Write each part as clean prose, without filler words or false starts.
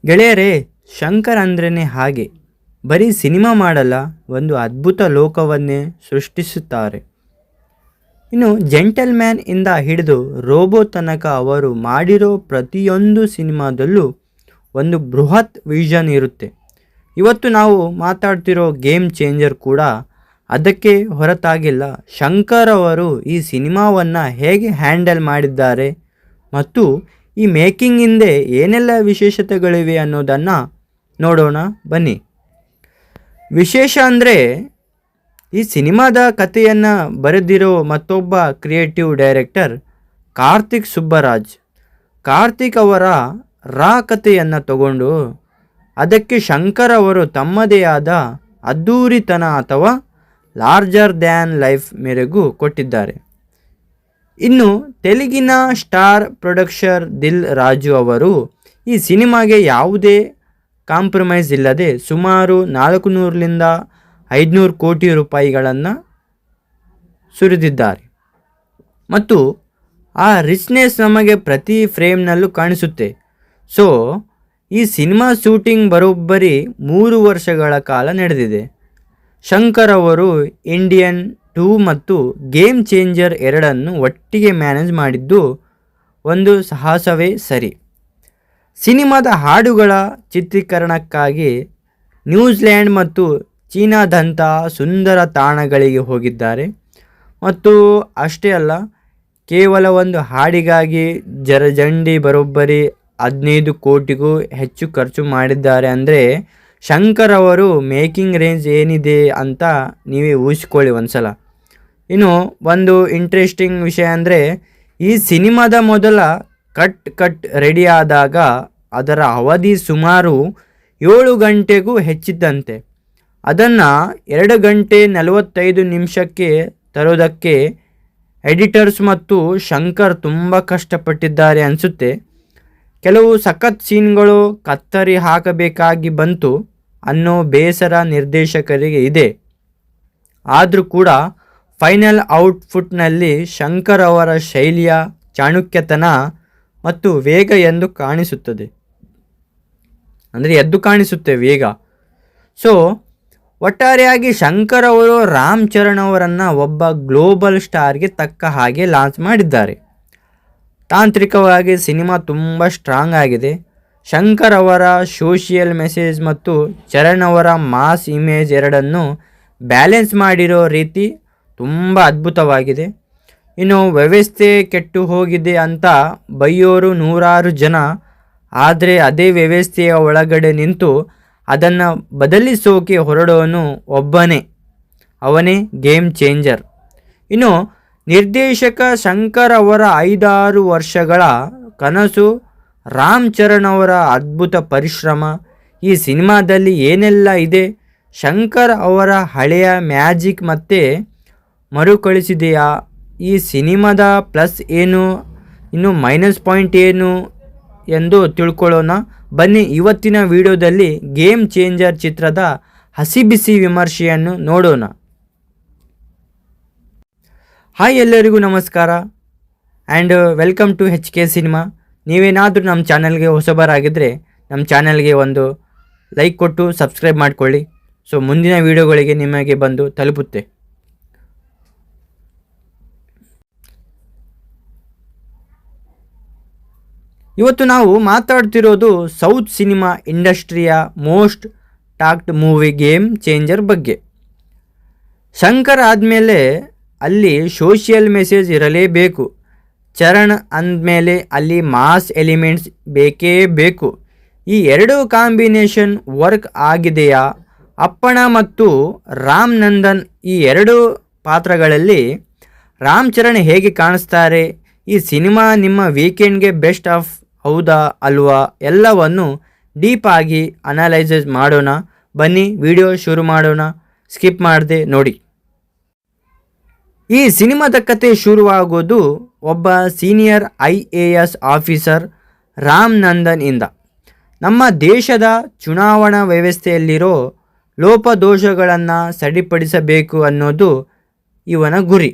ಗೆಳೆಯರೇ, ಶಂಕರ್ ಅಂದ್ರೇ ಹಾಗೆ. ಬರೀ ಸಿನಿಮಾ ಮಾಡಲ್ಲ, ಒಂದು ಅದ್ಭುತ ಲೋಕವನ್ನೇ ಸೃಷ್ಟಿಸುತ್ತಾರೆ. ಇನ್ನು ಜೆಂಟಲ್ಮ್ಯಾನ್ ಇಂದ ಹಿಡಿದು ರೋಬೋ ತನಕ ಅವರು ಮಾಡಿರೋ ಪ್ರತಿಯೊಂದು ಸಿನಿಮಾದಲ್ಲೂ ಒಂದು ಬೃಹತ್ ವಿಷನ್ ಇರುತ್ತೆ. ಇವತ್ತು ನಾವು ಮಾತಾಡ್ತಿರೋ ಗೇಮ್ ಚೇಂಜರ್ ಕೂಡ ಅದಕ್ಕೆ ಹೊರತಾಗಿಲ್ಲ. ಶಂಕರ್ ಅವರು ಈ ಸಿನಿಮಾವನ್ನು ಹೇಗೆ ಹ್ಯಾಂಡಲ್ ಮಾಡಿದ್ದಾರೆ ಮತ್ತು ಈ ಮೇಕಿಂಗ್ ಹಿಂದೆ ಏನೆಲ್ಲ ವಿಶೇಷತೆಗಳಿವೆ ಅನ್ನೋದನ್ನು ನೋಡೋಣ ಬನ್ನಿ. ವಿಶೇಷ ಅಂದರೆ ಈ ಸಿನಿಮಾದ ಕಥೆಯನ್ನು ಬರೆದಿರೋ ಮತ್ತೊಬ್ಬ ಕ್ರಿಯೇಟಿವ್ ಡೈರೆಕ್ಟರ್ ಕಾರ್ತಿಕ್ ಸುಬ್ಬರಾಜ್. ಕಾರ್ತಿಕ್ ಅವರ ರಾ ಕಥೆಯನ್ನು ತಗೊಂಡು ಅದಕ್ಕೆ ಶಂಕರ್ ಅವರು ತಮ್ಮದೇ ಆದ ಅದ್ಧೂರಿತನ ಅಥವಾ ಲಾರ್ಜರ್ ದ್ಯಾನ್ ಲೈಫ್ ಮೆರುಗು ಕೊಟ್ಟಿದ್ದಾರೆ. ಇನ್ನು ತೆಲುಗಿನ ಸ್ಟಾರ್ ಪ್ರೊಡಕ್ಷರ್ ದಿಲ್ ರಾಜು ಅವರು ಈ ಸಿನಿಮಾಗೆ ಯಾವುದೇ ಕಾಂಪ್ರಮೈಸ್ ಇಲ್ಲದೆ ಸುಮಾರು 400ರಿಂದ 500 ಕೋಟಿ ರೂಪಾಯಿಗಳನ್ನು ಸುರಿದಿದ್ದಾರೆ. ಮತ್ತು ಆ ರಿಚ್ನೆಸ್ ನಮಗೆ ಪ್ರತಿ ಫ್ರೇಮ್ನಲ್ಲೂ ಕಾಣಿಸುತ್ತೆ. ಸೊ ಈ ಸಿನಿಮಾ ಶೂಟಿಂಗ್ ಬರೋಬ್ಬರಿ 3 ವರ್ಷಗಳ ಕಾಲ ನಡೆದಿದೆ. ಶಂಕರ್ ಅವರು ಇಂಡಿಯನ್ 2 ಮತ್ತು ಗೇಮ್ ಚೇಂಜರ್ 2 ಒಟ್ಟಿಗೆ ಮ್ಯಾನೇಜ್ ಮಾಡಿದ್ದು ಒಂದು ಸಾಹಸವೇ ಸರಿ. ಸಿನಿಮಾದ ಹಾಡುಗಳ ಚಿತ್ರೀಕರಣಕ್ಕಾಗಿ ನ್ಯೂಜಿಲ್ಯಾಂಡ್ ಮತ್ತು ಚೀನಾದಂಥ ಸುಂದರ ತಾಣಗಳಿಗೆ ಹೋಗಿದ್ದಾರೆ. ಮತ್ತು ಅಷ್ಟೇ ಅಲ್ಲ, ಕೇವಲ ಒಂದು ಹಾಡಿಗಾಗಿ ಜರಜಂಡಿ ಬರೋಬ್ಬರಿ 15 ಕೋಟಿಗೂ ಹೆಚ್ಚು ಖರ್ಚು ಮಾಡಿದ್ದಾರೆ. ಅಂದರೆ ಶಂಕರ್ ಅವರು ಮೇಕಿಂಗ್ ರೇಂಜ್ ಏನಿದೆ ಅಂತ ನೀವೇ ಊಹಿಸ್ಕೊಳ್ಳಿ ಒಂದ್ಸಲ. ಇನ್ನು ಒಂದು ಇಂಟ್ರೆಸ್ಟಿಂಗ್ ವಿಷಯ ಅಂದರೆ ಈ ಸಿನಿಮಾದ ಮೊದಲ ಕಟ್ ರೆಡಿ ಆದಾಗ ಅದರ ಅವಧಿ ಸುಮಾರು 7 ಗಂಟೆಗೂ ಹೆಚ್ಚಿದ್ದಂತೆ. ಅದನ್ನು 2 ಗಂಟೆ 45 ನಿಮಿಷಕ್ಕೆ ತರೋದಕ್ಕೆ ಎಡಿಟರ್ಸ್ ಮತ್ತು ಶಂಕರ್ ತುಂಬ ಕಷ್ಟಪಟ್ಟಿದ್ದಾರೆ ಅನಿಸುತ್ತೆ. ಕೆಲವು ಸಖತ್ ಸೀನ್ಗಳು ಕತ್ತರಿ ಹಾಕಬೇಕಾಗಿ ಬಂತು ಅನ್ನೋ ಬೇಸರ ನಿರ್ದೇಶಕರಿಗೆ ಇದೆ. ಆದರೂ ಕೂಡ ಫೈನಲ್ ಔಟ್ಪುಟ್ನಲ್ಲಿ ಶಂಕರ್ ಅವರ ಶೈಲಿಯ ಚಾಣುಕ್ಯತನ ಮತ್ತು ವೇಗ ಎದ್ದು ಕಾಣಿಸುತ್ತೆ ವೇಗ. ಸೊ ಒಟ್ಟಾರೆಯಾಗಿ ಶಂಕರ್ ಅವರು ರಾಮ್ ಚರಣ್ ಅವರನ್ನು ಒಬ್ಬ ಗ್ಲೋಬಲ್ ಸ್ಟಾರ್ಗೆ ತಕ್ಕ ಹಾಗೆ ಲಾಂಚ್ ಮಾಡಿದ್ದಾರೆ. ತಾಂತ್ರಿಕವಾಗಿ ಸಿನಿಮಾ ತುಂಬ ಸ್ಟ್ರಾಂಗ್ ಆಗಿದೆ. ಶಂಕರ್ ಅವರ ಸೋಷಿಯಲ್ ಮೆಸೇಜ್ ಮತ್ತು ಚರಣ್ ಅವರ ಮಾಸ್ ಇಮೇಜ್ ಎರಡನ್ನು ಬ್ಯಾಲೆನ್ಸ್ ಮಾಡಿರೋ ರೀತಿ ತುಂಬ ಅದ್ಭುತವಾಗಿದೆ. ಇನ್ನು ವ್ಯವಸ್ಥೆ ಕೆಟ್ಟು ಹೋಗಿದೆ ಅಂತ ಬೈಯೋರು ನೂರಾರು ಜನ. ಆದರೆ ಅದೇ ವ್ಯವಸ್ಥೆಯ ಒಳಗಡೆ ನಿಂತು ಅದನ್ನು ಬದಲಿಸೋಕೆ ಹೊರಡೋನು ಒಬ್ಬನೇ, ಅವನೇ ಗೇಮ್ ಚೇಂಜರ್. ಇನ್ನು ನಿರ್ದೇಶಕ ಶಂಕರ್ ಅವರ 5-6 ವರ್ಷಗಳ ಕನಸು, ರಾಮ್ ಚರಣ್ ಅವರ ಅದ್ಭುತ ಪರಿಶ್ರಮ. ಈ ಸಿನಿಮಾದಲ್ಲಿ ಏನೆಲ್ಲ ಇದೆ? ಶಂಕರ್ ಅವರ ಹಳೆಯ ಮ್ಯಾಜಿಕ್ ಮತ್ತೆ ಮರುಕಳಿಸಿದೆಯಾ? ಈ ಸಿನಿಮಾದ ಪ್ಲಸ್ ಏನು, ಇನ್ನು ಮೈನಸ್ ಪಾಯಿಂಟ್ ಏನು ಎಂದು ತಿಳ್ಕೊಳ್ಳೋಣ ಬನ್ನಿ. ಇವತ್ತಿನ ವಿಡಿಯೋದಲ್ಲಿ ಗೇಮ್ ಚೇಂಜರ್ ಚಿತ್ರದ ಹಸಿಬಿಸಿ ವಿಮರ್ಶೆಯನ್ನು ನೋಡೋಣ. ಹಾಯ್, ಎಲ್ಲರಿಗೂ ನಮಸ್ಕಾರ and welcome to HK cinema. ನೀವೇನಾದರೂ ನಮ್ಮ ಚಾನಲ್ಗೆ ಹೊಸಬರಾಗಿದ್ದರೆ ನಮ್ಮ ಚಾನಲ್ಗೆ ಒಂದು ಲೈಕ್ ಕೊಟ್ಟು ಸಬ್ಸ್ಕ್ರೈಬ್ ಮಾಡಿಕೊಳ್ಳಿ. ಸೊ ಮುಂದಿನ ವಿಡಿಯೋಗಳಿಗೆ ನಿಮಗೆ ಬಂದು ತಲುಪುತ್ತೆ. ಇವತ್ತು ನಾವು ಮಾತಾಡ್ತಿರೋದು ಸೌತ್ ಸಿನಿಮಾ ಇಂಡಸ್ಟ್ರಿಯ most talked movie game changer ಬಗ್ಗೆ. ಶಂಕರ್ ಆದಮೇಲೆ ಅಲ್ಲಿ ಸೋಷಿಯಲ್ ಮೆಸೇಜ್ ಇರಲೇಬೇಕು. ಚರಣ್ ಅಂದಮೇಲೆ ಅಲ್ಲಿ ಮಾಸ್ ಎಲಿಮೆಂಟ್ಸ್ ಬೇಕೇ ಬೇಕು. ಈ ಎರಡು ಕಾಂಬಿನೇಷನ್ ವರ್ಕ್ ಆಗಿದೆಯಾ? ಅಪ್ಪಣ್ಣ ಮತ್ತು ರಾಮ್ ನಂದನ್ ಈ ಎರಡು ಪಾತ್ರಗಳಲ್ಲಿ ರಾಮ್ ಚರಣ್ ಹೇಗೆ ಕಾಣಿಸ್ತಾರೆ? ಈ ಸಿನಿಮಾ ನಿಮ್ಮ ವೀಕೆಂಡ್ಗೆ ಬೆಸ್ಟ್ ಆಫ್ ಹೌದಾ ಅಲ್ವಾ? ಎಲ್ಲವನ್ನು ಡೀಪಾಗಿ ಅನಲೈಸಸ್ ಮಾಡೋಣ ಬನ್ನಿ. ವಿಡಿಯೋ ಶುರು ಮಾಡೋಣ, ಸ್ಕಿಪ್ ಮಾಡದೆ ನೋಡಿ. ಈ ಸಿನಿಮಾದ ಕತೆ ಶುರುವಾಗೋದು ಒಬ್ಬ senior IAS officer Ram Nandan ಇಂದ. ನಮ್ಮ ದೇಶದ ಚುನಾವಣಾ ವ್ಯವಸ್ಥೆಯಲ್ಲಿರೋ ಲೋಪದೋಷಗಳನ್ನು ಸರಿಪಡಿಸಬೇಕು ಅನ್ನೋದು ಇವನ ಗುರಿ.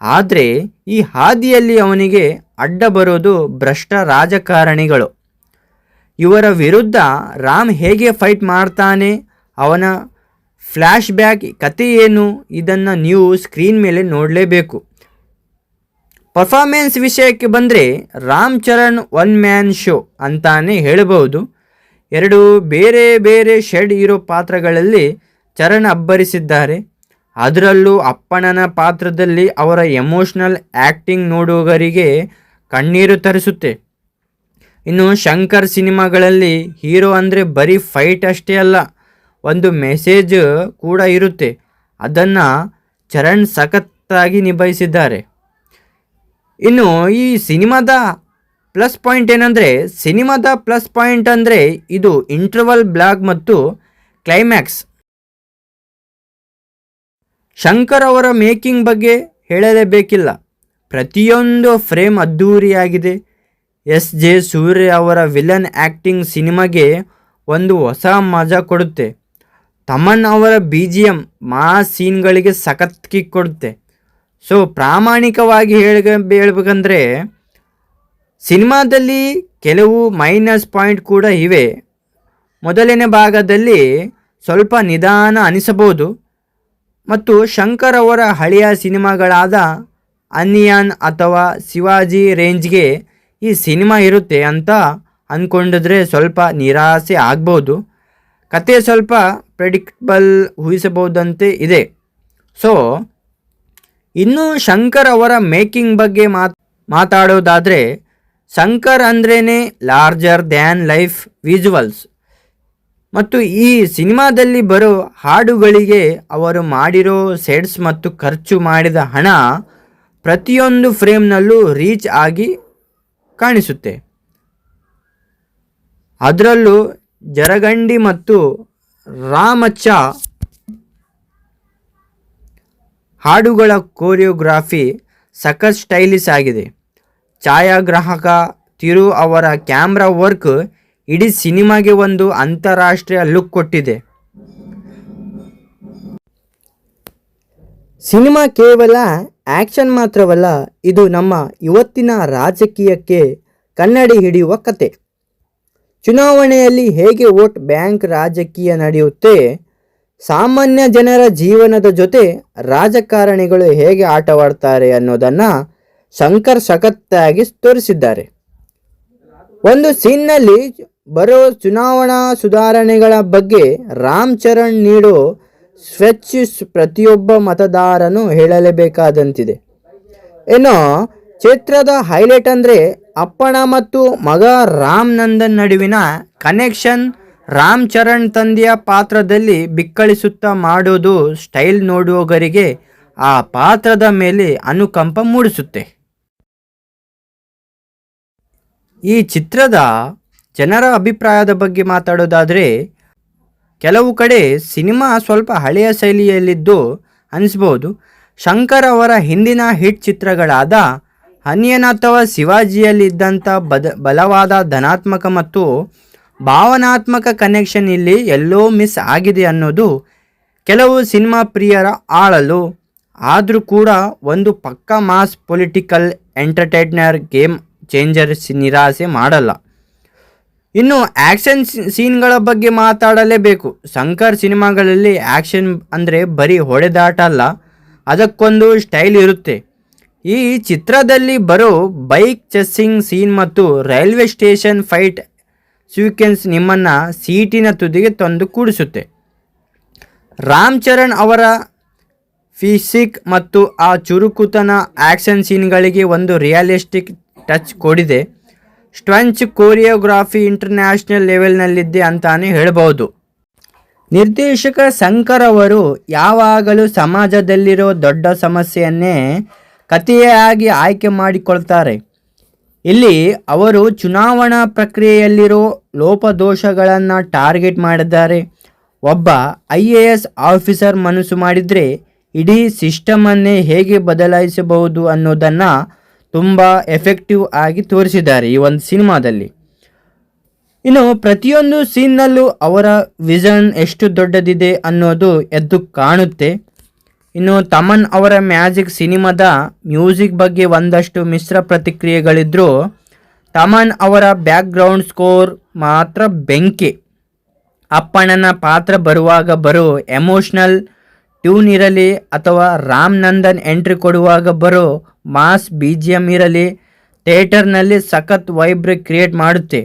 ಆದರೆ ಈ ಹಾದಿಯಲ್ಲಿ ಅವನಿಗೆ ಅಡ್ಡ ಬರೋದು ಭ್ರಷ್ಟ ರಾಜಕಾರಣಿಗಳು. ಇವರ ವಿರುದ್ಧ ರಾಮ್ ಹೇಗೆ ಫೈಟ್ ಮಾಡ್ತಾನೆ, ಅವನ ಫ್ಲ್ಯಾಶ್ ಬ್ಯಾಕ್ ಕತೆ ಏನು, ಇದನ್ನು ನೀವು ಸ್ಕ್ರೀನ್ ಮೇಲೆ ನೋಡಲೇಬೇಕು. ಪರ್ಫಾರ್ಮೆನ್ಸ್ ವಿಷಯಕ್ಕೆ ಬಂದರೆ Ram Charan one man show ಅಂತಾನೆ ಹೇಳಬಹುದು. ಎರಡು ಬೇರೆ ಬೇರೆ ಶೇಡ್ ಇರೋ ಪಾತ್ರಗಳಲ್ಲಿ ಚರಣ್ ಅಬ್ಬರಿಸಿದ್ದಾರೆ. ಅದರಲ್ಲೂ ಅಪ್ಪಣ್ಣನ ಪಾತ್ರದಲ್ಲಿ ಅವರ ಎಮೋಷ್ನಲ್ ಆ್ಯಕ್ಟಿಂಗ್ ನೋಡುಗರಿಗೆ ಕಣ್ಣೀರು ತರಿಸುತ್ತೆ. ಇನ್ನು ಶಂಕರ್ ಸಿನಿಮಾಗಳಲ್ಲಿ ಹೀರೋ ಅಂದರೆ ಬರೀ ಫೈಟ್ ಅಷ್ಟೇ ಅಲ್ಲ, ಒಂದು ಮೆಸೇಜ್ ಕೂಡ ಇರುತ್ತೆ. ಅದನ್ನು ಚರಣ್ ಸಖತ್ತಾಗಿ ನಿಭಾಯಿಸಿದ್ದಾರೆ. ಇನ್ನು ಈ ಸಿನಿಮಾದ ಪ್ಲಸ್ ಪಾಯಿಂಟ್ ಏನಂದರೆ, ಇದು ಇಂಟರ್ವಲ್ ಬ್ಲಾಕ್ ಮತ್ತು ಕ್ಲೈಮ್ಯಾಕ್ಸ್. ಶಂಕರ್ ಅವರ ಮೇಕಿಂಗ್ ಬಗ್ಗೆ ಹೇಳಲೇಬೇಕಿಲ್ಲ. ಪ್ರತಿಯೊಂದು ಫ್ರೇಮ್ ಅದ್ಧೂರಿಯಾಗಿದೆ. ಎಸ್.ಜೆ. ಸೂರ್ಯ ಅವರ ವಿಲನ್ ಆ್ಯಕ್ಟಿಂಗ್ ಸಿನಿಮಾಗೆ ಒಂದು ಹೊಸ ಮಜಾ ಕೊಡುತ್ತೆ. ತಮನ್ ಅವರ BGM ಮಾಸ್ ಸೀನ್ಗಳಿಗೆ ಸಖತ್ ಕಿಕ್ ಕೊಡುತ್ತೆ. ಸೊ ಪ್ರಾಮಾಣಿಕವಾಗಿ ಹೇಳ್ಬೇಕಂದ್ರೆ ಸಿನಿಮಾದಲ್ಲಿ ಕೆಲವು ಮೈನಸ್ ಪಾಯಿಂಟ್ ಕೂಡ ಇವೆ. ಮೊದಲನೇ ಭಾಗದಲ್ಲಿ ಸ್ವಲ್ಪ ನಿಧಾನ ಅನಿಸಬಹುದು ಮತ್ತು ಶಂಕರ್ ಅವರ ಹಳೆಯ ಸಿನಿಮಾಗಳಾದ ಅನಿಯನ್ ಅಥವಾ ಶಿವಾಜಿ ರೇಂಜ್ಗೆ ಈ ಸಿನಿಮಾ ಇರುತ್ತೆ ಅಂತ ಅಂದ್ಕೊಂಡಿದ್ರೆ ಸ್ವಲ್ಪ ನಿರಾಸೆ ಆಗ್ಬೋದು. ಕತೆ ಸ್ವಲ್ಪ ಪ್ರೆಡಿಕ್ಟಬಲ್ ಊಹಿಸಬಹುದಂತೆ ಇದೆ. ಸೊ ಇನ್ನು ಶಂಕರ್ ಅವರ ಮೇಕಿಂಗ್ ಬಗ್ಗೆ ಮಾತಾಡೋದಾದರೆ, ಶಂಕರ್ ಅಂದ್ರೇ ಲಾರ್ಜರ್ ದ್ಯಾನ್ ಲೈಫ್ ವಿಜುವಲ್ಸ್ ಮತ್ತು ಈ ಸಿನಿಮಾದಲ್ಲಿ ಬರೋ ಹಾಡುಗಳಿಗೆ ಅವರು ಮಾಡಿರೋ ಸೆಟ್ಸ್ ಮತ್ತು ಖರ್ಚು ಮಾಡಿದ ಹಣ ಪ್ರತಿಯೊಂದು ಫ್ರೇಮ್ನಲ್ಲೂ ರೀಚ್ ಆಗಿ ಕಾಣಿಸುತ್ತೆ. ಅದರಲ್ಲೂ ಜರಗಂಡಿ ಮತ್ತು ರಾಮಚ್ಚ ಹಾಡುಗಳ ಕೋರಿಯೋಗ್ರಾಫಿ ಸಖತ್ ಸ್ಟೈಲಿಶ್ ಆಗಿದೆ. ಛಾಯಾಗ್ರಾಹಕ ತಿರು ಅವರ ಕ್ಯಾಮ್ರಾ ವರ್ಕ್ ಇಡೀ ಸಿನಿಮಾಗೆ ಒಂದು ಅಂತಾರಾಷ್ಟ್ರೀಯ ಲುಕ್ ಕೊಟ್ಟಿದೆ. ಸಿನಿಮಾ ಕೇವಲ ಆ್ಯಕ್ಷನ್ ಮಾತ್ರವಲ್ಲ, ಇದು ನಮ್ಮ ಇವತ್ತಿನ ರಾಜಕೀಯಕ್ಕೆ ಕನ್ನಡಿ ಹಿಡಿಯುವ ಕತೆ. ಚುನಾವಣೆಯಲ್ಲಿ ಹೇಗೆ ವೋಟ್ ಬ್ಯಾಂಕ್ ರಾಜಕೀಯ ನಡೆಯುತ್ತೆ, ಸಾಮಾನ್ಯ ಜನರ ಜೀವನದ ಜೊತೆ ರಾಜಕಾರಣಿಗಳು ಹೇಗೆ ಆಟವಾಡ್ತಾರೆ ಅನ್ನೋದನ್ನು ಶಂಕರ್ ಸಖತ್ತಾಗಿ ತೋರಿಸಿದ್ದಾರೆ. ಒಂದು ಸೀನ್ನಲ್ಲಿ ಬರೋ ಚುನಾವಣಾ ಸುಧಾರಣೆಗಳ ಬಗ್ಗೆ ರಾಮ್ ಚರಣ್ ನೀಡೋ ಸ್ಪೀಚ್ ಪ್ರತಿಯೊಬ್ಬ ಮತದಾರನು ಹೇಳಲೇಬೇಕಾದಂತಿದೆ. ಇನ್ನು ಚಿತ್ರದ ಹೈಲೈಟ್ ಅಂದರೆ ಅಪ್ಪಣ್ಣ ಮತ್ತು ಮಗ ರಾಮ್ ನಂದನ್ ನಡುವಿನ ಕನೆಕ್ಷನ್. ರಾಮ್ ಚರಣ್ ತಂದೆಯ ಪಾತ್ರದಲ್ಲಿ ಬಿಕ್ಕಳಿಸುತ್ತಾ ಮಾಡೋದು ಸ್ಟೈಲ್ ನೋಡುವವರಿಗೆ ಆ ಪಾತ್ರದ ಮೇಲೆ ಅನುಕಂಪ ಮೂಡಿಸುತ್ತೆ. ಈ ಚಿತ್ರದ ಜನರ ಅಭಿಪ್ರಾಯದ ಬಗ್ಗೆ ಮಾತಾಡೋದಾದರೆ, ಕೆಲವು ಕಡೆ ಸಿನಿಮಾ ಸ್ವಲ್ಪ ಹಳೆಯ ಶೈಲಿಯಲ್ಲಿದ್ದು ಅನಿಸ್ಬೋದು. ಶಂಕರ್ ಅವರ ಹಿಂದಿನ ಹಿಟ್ ಚಿತ್ರಗಳಾದ ಅನಿಯನ್ ಅಥವಾ ಶಿವಾಜಿಯಲ್ಲಿದ್ದಂಥ ಬಲವಾದ ಧನಾತ್ಮಕ ಮತ್ತು ಭಾವನಾತ್ಮಕ ಕನೆಕ್ಷನ್ ಇಲ್ಲಿ ಎಲ್ಲೋ ಮಿಸ್ ಆಗಿದೆ ಅನ್ನೋದು ಕೆಲವು ಸಿನಿಮಾ ಪ್ರಿಯರ ಆಳಲು. ಆದರೂ ಕೂಡ ಒಂದು ಪಕ್ಕಾ mass political entertainer game changer ನಿರಾಸೆ ಮಾಡಲ್ಲ. ಇನ್ನು ಆ್ಯಕ್ಷನ್ ಸೀನ್ಗಳ ಬಗ್ಗೆ ಮಾತಾಡಲೇಬೇಕು. ಶಂಕರ್ ಸಿನಿಮಾಗಳಲ್ಲಿ ಆ್ಯಕ್ಷನ್ ಅಂದರೆ ಬರೀ ಹೊಡೆದಾಟ ಅಲ್ಲ, ಅದಕ್ಕೊಂದು ಸ್ಟೈಲ್ ಇರುತ್ತೆ. ಈ ಚಿತ್ರದಲ್ಲಿ ಬರೋ ಬೈಕ್ ಚೆಸ್ಸಿಂಗ್ ಸೀನ್ ಮತ್ತು ರೈಲ್ವೆ ಸ್ಟೇಷನ್ ಫೈಟ್ ಸೀಕ್ವೆನ್ಸ್ ನಿಮ್ಮನ್ನು ಸೀಟಿನ ತುದಿಗೆ ತಂದು ಕೂಡಿಸುತ್ತೆ. ರಾಮ್ ಚರಣ್ ಅವರ ಫಿಸಿಕ್ ಮತ್ತು ಆ ಚುರುಕುತನ ಆ್ಯಕ್ಷನ್ ಸೀನ್ಗಳಿಗೆ ಒಂದು realistic touch ಕೊಡಿದೆ. Stunt choreography international ಲೆವೆಲ್ನಲ್ಲಿದೆ ಅಂತಾನೆ ಹೇಳ್ಬೋದು. ನಿರ್ದೇಶಕ ಶಂಕರ್ ಅವರು ಯಾವಾಗಲೂ ಸಮಾಜದಲ್ಲಿರೋ ದೊಡ್ಡ ಸಮಸ್ಯೆಯನ್ನೇ ಕಥೆಯಾಗಿ ಆಯ್ಕೆ ಮಾಡಿಕೊಳ್ತಾರೆ. ಇಲ್ಲಿ ಅವರು ಚುನಾವಣಾ ಪ್ರಕ್ರಿಯೆಯಲ್ಲಿರೋ ಲೋಪದೋಷಗಳನ್ನು ಟಾರ್ಗೆಟ್ ಮಾಡಿದ್ದಾರೆ. ಒಬ್ಬ IAS ಆಫೀಸರ್ ಮನಸ್ಸು ಮಾಡಿದರೆ ಇಡೀ ಸಿಸ್ಟಮನ್ನೇ ಹೇಗೆ ಬದಲಾಯಿಸಬಹುದು ಅನ್ನೋದನ್ನು ತುಂಬ ಎಫೆಕ್ಟಿವ್ ಆಗಿ ತೋರಿಸಿದ್ದಾರೆ ಈ ಒಂದು ಸಿನಿಮಾದಲ್ಲಿ. ಇನ್ನು ಪ್ರತಿಯೊಂದು ಸೀನ್ನಲ್ಲೂ ಅವರ ವಿಷನ್ ಎಷ್ಟು ದೊಡ್ಡದಿದೆ ಅನ್ನೋದು ಎದ್ದು ಕಾಣುತ್ತೆ. ಇನ್ನು ತಮನ್ ಅವರ ಮ್ಯಾಜಿಕ್ ಸಿನಿಮಾದ ಮ್ಯೂಸಿಕ್ ಬಗ್ಗೆ ಒಂದಷ್ಟು ಮಿಶ್ರ ಪ್ರತಿಕ್ರಿಯೆಗಳಿದ್ದರೂ ತಮನ್ ಅವರ ಬ್ಯಾಕ್ಗ್ರೌಂಡ್ ಸ್ಕೋರ್ ಮಾತ್ರ ಬೆಂಕಿ. ಅಪ್ಪಣ್ಣನ ಪಾತ್ರ ಬರುವಾಗ ಬರೋ ಎಮೋಷ್ನಲ್ ಟ್ಯೂನ್ ಇರಲಿ ಅಥವಾ ರಾಮ್ ನಂದನ್ ಎಂಟ್ರಿ ಕೊಡುವಾಗ ಬರೋ ಮಾಸ್ BGM ಇರಲಿ ಥಿಯೇಟರ್ನಲ್ಲಿ ಸಖತ್ ವೈಬ್ರೆ ಕ್ರಿಯೇಟ್ ಮಾಡುತ್ತೆ.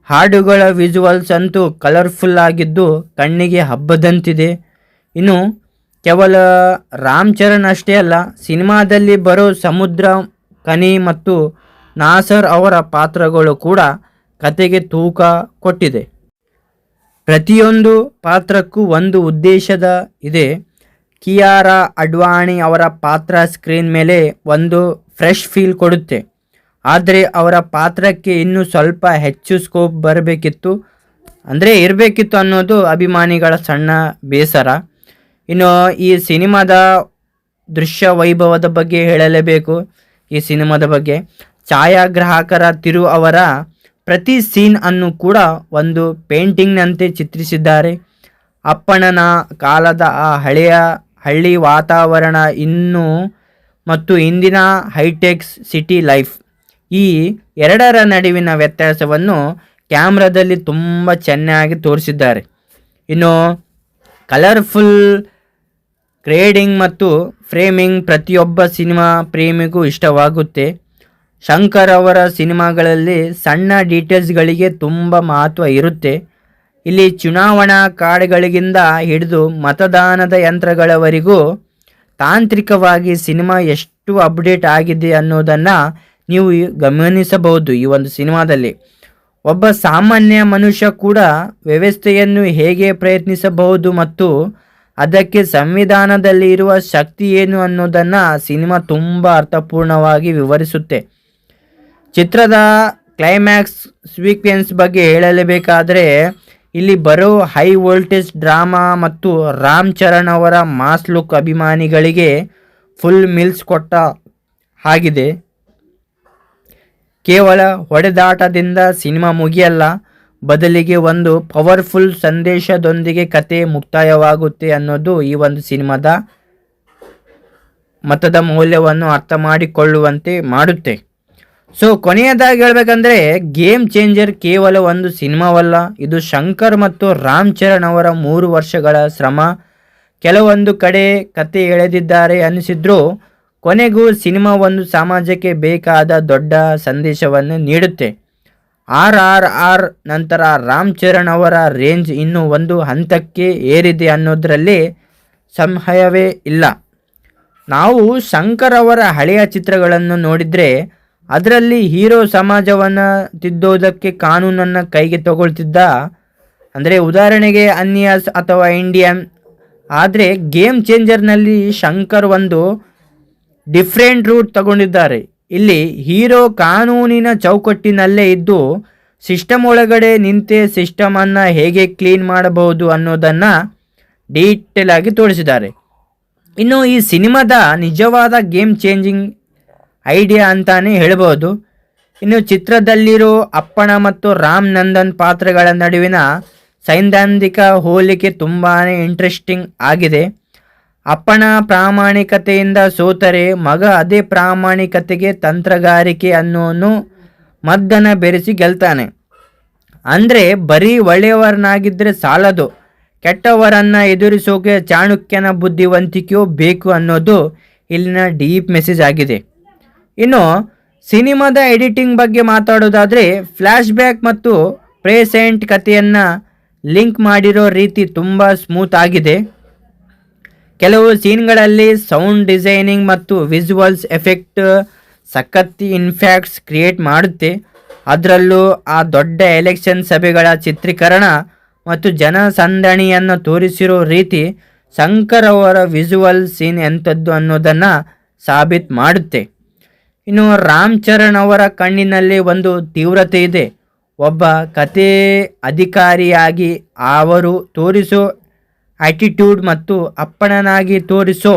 ಹಾಡುಗಳ ವಿಜುವಲ್ಸ್ ಅಂತೂ ಕಲರ್ಫುಲ್ ಆಗಿದ್ದು ಕಣ್ಣಿಗೆ ಹಬ್ಬದಂತಿದೆ. ಇನ್ನು ಕೇವಲ ರಾಮ್ ಚರಣ್ ಅಷ್ಟೇ ಅಲ್ಲ, ಸಿನಿಮಾದಲ್ಲಿ ಬರೋ ಸಮುದ್ರ, ಕನಿ ಮತ್ತು ನಾಸರ್ ಅವರ ಪಾತ್ರಗಳು ಕೂಡ ಕತೆಗೆ ತೂಕ ಕೊಟ್ಟಿದೆ. ಪ್ರತಿಯೊಂದು ಪಾತ್ರಕ್ಕೂ ಒಂದು ಉದ್ದೇಶದ ಇದೆ. ಕಿಯಾರಾ ಅಡ್ವಾಣಿ ಅವರ ಪಾತ್ರ ಸ್ಕ್ರೀನ್ ಮೇಲೆ ಒಂದು ಫ್ರೆಶ್ ಫೀಲ್ ಕೊಡುತ್ತೆ. ಆದರೆ ಅವರ ಪಾತ್ರಕ್ಕೆ ಇನ್ನೂ ಸ್ವಲ್ಪ ಹೆಚ್ಚು ಸ್ಕೋಪ್ ಇರಬೇಕಿತ್ತು ಅನ್ನೋದು ಅಭಿಮಾನಿಗಳ ಸಣ್ಣ ಬೇಸರ. ಇನ್ನು ಈ ಸಿನಿಮಾದ ದೃಶ್ಯ ವೈಭವದ ಬಗ್ಗೆ ಹೇಳಲೇಬೇಕು. ಈ ಸಿನಿಮಾದ ಬಗ್ಗೆ ಛಾಯಾಗ್ರಾಹಕರ ತಿರು ಅವರ ಪ್ರತಿ ಸೀನ್ ಅನ್ನು ಕೂಡ ಒಂದು ಪೇಂಟಿಂಗ್ನಂತೆ ಚಿತ್ರಿಸಿದ್ದಾರೆ. ಅಪ್ಪಣ್ಣನ ಕಾಲದ ಆ ಹಳೆಯ ಹಳ್ಳಿ ವಾತಾವರಣ ಮತ್ತು ಇಂದಿನ ಹೈಟೆಕ್ಸ್ ಸಿಟಿ ಲೈಫ್, ಈ ಎರಡರ ನಡುವಿನ ವ್ಯತ್ಯಾಸವನ್ನು ಕ್ಯಾಮ್ರಾದಲ್ಲಿ ತುಂಬ ಚೆನ್ನಾಗಿ ತೋರಿಸಿದ್ದಾರೆ. ಇನ್ನು ಕಲರ್ಫುಲ್ ಗ್ರೇಡಿಂಗ್ ಮತ್ತು ಫ್ರೇಮಿಂಗ್ ಪ್ರತಿಯೊಬ್ಬ ಸಿನಿಮಾ ಪ್ರೇಮಿಗೂ ಇಷ್ಟವಾಗುತ್ತೆ. ಶಂಕರ್ ಅವರ ಸಿನಿಮಾಗಳಲ್ಲಿ ಸಣ್ಣ ಡೀಟೇಲ್ಸ್ಗಳಿಗೆ ತುಂಬ ಮಹತ್ವ ಇರುತ್ತೆ. ಇಲ್ಲಿ ಚುನಾವಣಾ ಕಾರ್ಡ್ಗಳಿಗಿಂದ ಹಿಡಿದು ಮತದಾನದ ಯಂತ್ರಗಳವರೆಗೂ ತಾಂತ್ರಿಕವಾಗಿ ಸಿನಿಮಾ ಎಷ್ಟು ಅಪ್ಡೇಟ್ ಆಗಿದೆ ಅನ್ನೋದನ್ನು ನೀವು ಗಮನಿಸಬಹುದು. ಈ ಒಂದು ಸಿನಿಮಾದಲ್ಲಿ ಒಬ್ಬ ಸಾಮಾನ್ಯ ಮನುಷ್ಯ ಕೂಡ ವ್ಯವಸ್ಥೆಯನ್ನು ಹೇಗೆ ಪ್ರಯತ್ನಿಸಬಹುದು ಮತ್ತು ಅದಕ್ಕೆ ಸಂವಿಧಾನದಲ್ಲಿ ಇರುವ ಶಕ್ತಿ ಏನು ಅನ್ನೋದನ್ನು ಸಿನಿಮಾ ತುಂಬ ಅರ್ಥಪೂರ್ಣವಾಗಿ ವಿವರಿಸುತ್ತೆ. ಚಿತ್ರದ ಕ್ಲೈಮ್ಯಾಕ್ಸ್ ಸೀಕ್ವೆನ್ಸ್ ಬಗ್ಗೆ ಹೇಳಲೇಬೇಕಾದರೆ ಇಲ್ಲಿ ಬರೋ ಹೈ ವೋಲ್ಟೇಜ್ ಡ್ರಾಮಾ ಮತ್ತು ರಾಮ್ ಚರಣ್ ಅವರ ಮಾಸ್ ಲುಕ್ ಅಭಿಮಾನಿಗಳಿಗೆ ಫುಲ್ ಮೀಲ್ಸ್ ಕೊಟ್ಟ ಹಾಗಿದೆ. ಕೇವಲ ಹೊಡೆದಾಟದಿಂದ ಸಿನಿಮಾ ಮುಗಿಯಲ್ಲ, ಬದಲಿಗೆ ಒಂದು ಪವರ್ಫುಲ್ ಸಂದೇಶದೊಂದಿಗೆ ಕತೆ ಮುಕ್ತಾಯವಾಗುತ್ತೆ ಅನ್ನೋದು ಈ ಒಂದು ಸಿನಿಮಾದ ಮತದ ಮೌಲ್ಯವನ್ನು ಅರ್ಥ ಮಾಡಿಕೊಳ್ಳುವಂತೆ ಮಾಡುತ್ತೆ. ಸೊ ಕೊನೆಯದಾಗಿ ಹೇಳ್ಬೇಕಂದ್ರೆ ಗೇಮ್ ಚೇಂಜರ್ ಕೇವಲ ಒಂದು ಸಿನಿಮಾವಲ್ಲ, ಇದು ಶಂಕರ್ ಮತ್ತು ರಾಮ್ ಚರಣ್ ಅವರ 3 ವರ್ಷಗಳ ಶ್ರಮ. ಕೆಲವೊಂದು ಕಡೆ ಕತೆ ಎಳೆದಿದ್ದಾರೆ ಅನಿಸಿದ್ರು ಕೊನೆಗೂ ಸಿನಿಮಾ ಒಂದು ಸಮಾಜಕ್ಕೆ ಬೇಕಾದ ದೊಡ್ಡ ಸಂದೇಶವನ್ನು ನೀಡುತ್ತೆ. RRR ನಂತರ ರಾಮ್ ಚರಣ್ ಅವರ ರೇಂಜ್ ಇನ್ನೂ ಒಂದು ಹಂತಕ್ಕೆ ಏರಿದೆ ಅನ್ನೋದರಲ್ಲಿ ಸಂಶಯವೇ ಇಲ್ಲ. ನಾವು ಶಂಕರ್ ಅವರ ಹಳೆಯ ಚಿತ್ರಗಳನ್ನು ನೋಡಿದರೆ ಅದರಲ್ಲಿ ಹೀರೋ ಸಮಾಜವನ್ನು ತಿದ್ದೋದಕ್ಕೆ ಕಾನೂನನ್ನು ಕೈಗೆ ತಗೊಳ್ತಿದ್ದ, ಉದಾಹರಣೆಗೆ ಅನ್ಯಾಸ್ ಅಥವಾ ಇಂಡಿಯನ್. ಆದರೆ ಗೇಮ್ ಚೇಂಜರ್ನಲ್ಲಿ ಶಂಕರ್ ಒಂದು ಡಿಫ್ರೆಂಟ್ ರೂಟ್ ತಗೊಂಡಿದ್ದಾರೆ. ಇಲ್ಲಿ ಹೀರೋ ಕಾನೂನಿನ ಚೌಕಟ್ಟಿನಲ್ಲೇ ಇದ್ದು ಸಿಸ್ಟಮ್ ಒಳಗಡೆ ನಿಂತೆ ಸಿಸ್ಟಮನ್ನು ಹೇಗೆ ಕ್ಲೀನ್ ಮಾಡಬಹುದು ಅನ್ನೋದನ್ನು ಡೀಟೇಲ್ ಆಗಿ ತೋರಿಸಿದ್ದಾರೆ. ಇನ್ನು ಈ ಸಿನಿಮಾದ ನಿಜವಾದ ಗೇಮ್ ಚೇಂಜಿಂಗ್ ಐಡಿಯಾ ಅಂತಾನೆ ಹೇಳ್ಬೋದು. ಇನ್ನು ಚಿತ್ರದಲ್ಲಿರೋ ಅಪ್ಪಣ್ಣ ಮತ್ತು ರಾಮ್ ನಂದನ್ ಪಾತ್ರಗಳ ನಡುವಿನ ಸೈದ್ಧಾಂತಿಕ ಹೋಲಿಕೆ ತುಂಬಾ ಇಂಟ್ರೆಸ್ಟಿಂಗ್ ಆಗಿದೆ. ಅಪ್ಪಣ್ಣ ಪ್ರಾಮಾಣಿಕತೆಯಿಂದ ಸೋತರೆ ಮಗ ಅದೇ ಪ್ರಾಮಾಣಿಕತೆಗೆ ತಂತ್ರಗಾರಿಕೆ ಅನ್ನೋನು ಮದ್ದನ್ನು ಬೆರೆಸಿ ಗೆಲ್ತಾನೆ. ಅಂದರೆ ಬರೀ ಒಳ್ಳೆಯವರನ್ನಾಗಿದ್ದರೆ ಸಾಲದು, ಕೆಟ್ಟವರನ್ನು ಎದುರಿಸೋಕೆ ಚಾಣಕ್ಯನ ಬುದ್ಧಿವಂತಿಕೆಯೂ ಬೇಕು ಅನ್ನೋದು ಇಲ್ಲಿನ ಡೀಪ್ ಮೆಸೇಜ್ ಆಗಿದೆ. ಇನ್ನು ಸಿನಿಮಾದ ಎಡಿಟಿಂಗ್ ಬಗ್ಗೆ ಮಾತಾಡೋದಾದರೆ ಫ್ಲ್ಯಾಶ್ ಬ್ಯಾಕ್ ಮತ್ತು ಪ್ರೆಸೆಂಟ್ ಕಥೆಯನ್ನು ಲಿಂಕ್ ಮಾಡಿರೋ ರೀತಿ ತುಂಬ ಸ್ಮೂತ್ ಆಗಿದೆ. ಕೆಲವು ಸೀನ್ಗಳಲ್ಲಿ ಸೌಂಡ್ ಡಿಸೈನಿಂಗ್ ಮತ್ತು ವಿಜುವಲ್ಸ್ ಎಫೆಕ್ಟ್ ಸಖತ್ ಇನ್ಫ್ಯಾಕ್ಟ್ಸ್ ಕ್ರಿಯೇಟ್ ಮಾಡುತ್ತೆ. ಅದರಲ್ಲೂ ಆ ದೊಡ್ಡ ಎಲೆಕ್ಷನ್ ಸಭೆಗಳ ಚಿತ್ರೀಕರಣ ಮತ್ತು ಜನಸಂದಣಿಯನ್ನು ತೋರಿಸಿರೋ ರೀತಿ ಶಂಕರ್ ಅವರ ವಿಜುವಲ್ ಸೀನ್ ಎಂಥದ್ದು ಅನ್ನೋದನ್ನು ಸಾಬೀತು ಮಾಡುತ್ತೆ. ಇನ್ನು ರಾಮ್ ಚರಣ್ ಅವರ ಕಣ್ಣಿನಲ್ಲಿ ಒಂದು ತೀವ್ರತೆ ಇದೆ. ಒಬ್ಬ ಕತೆ ಅಧಿಕಾರಿಯಾಗಿ ಅವರು ತೋರಿಸೋ ಆಟಿಟ್ಯೂಡ್ ಮತ್ತು ಅಪ್ಪಣ್ಣನಾಗಿ ತೋರಿಸೋ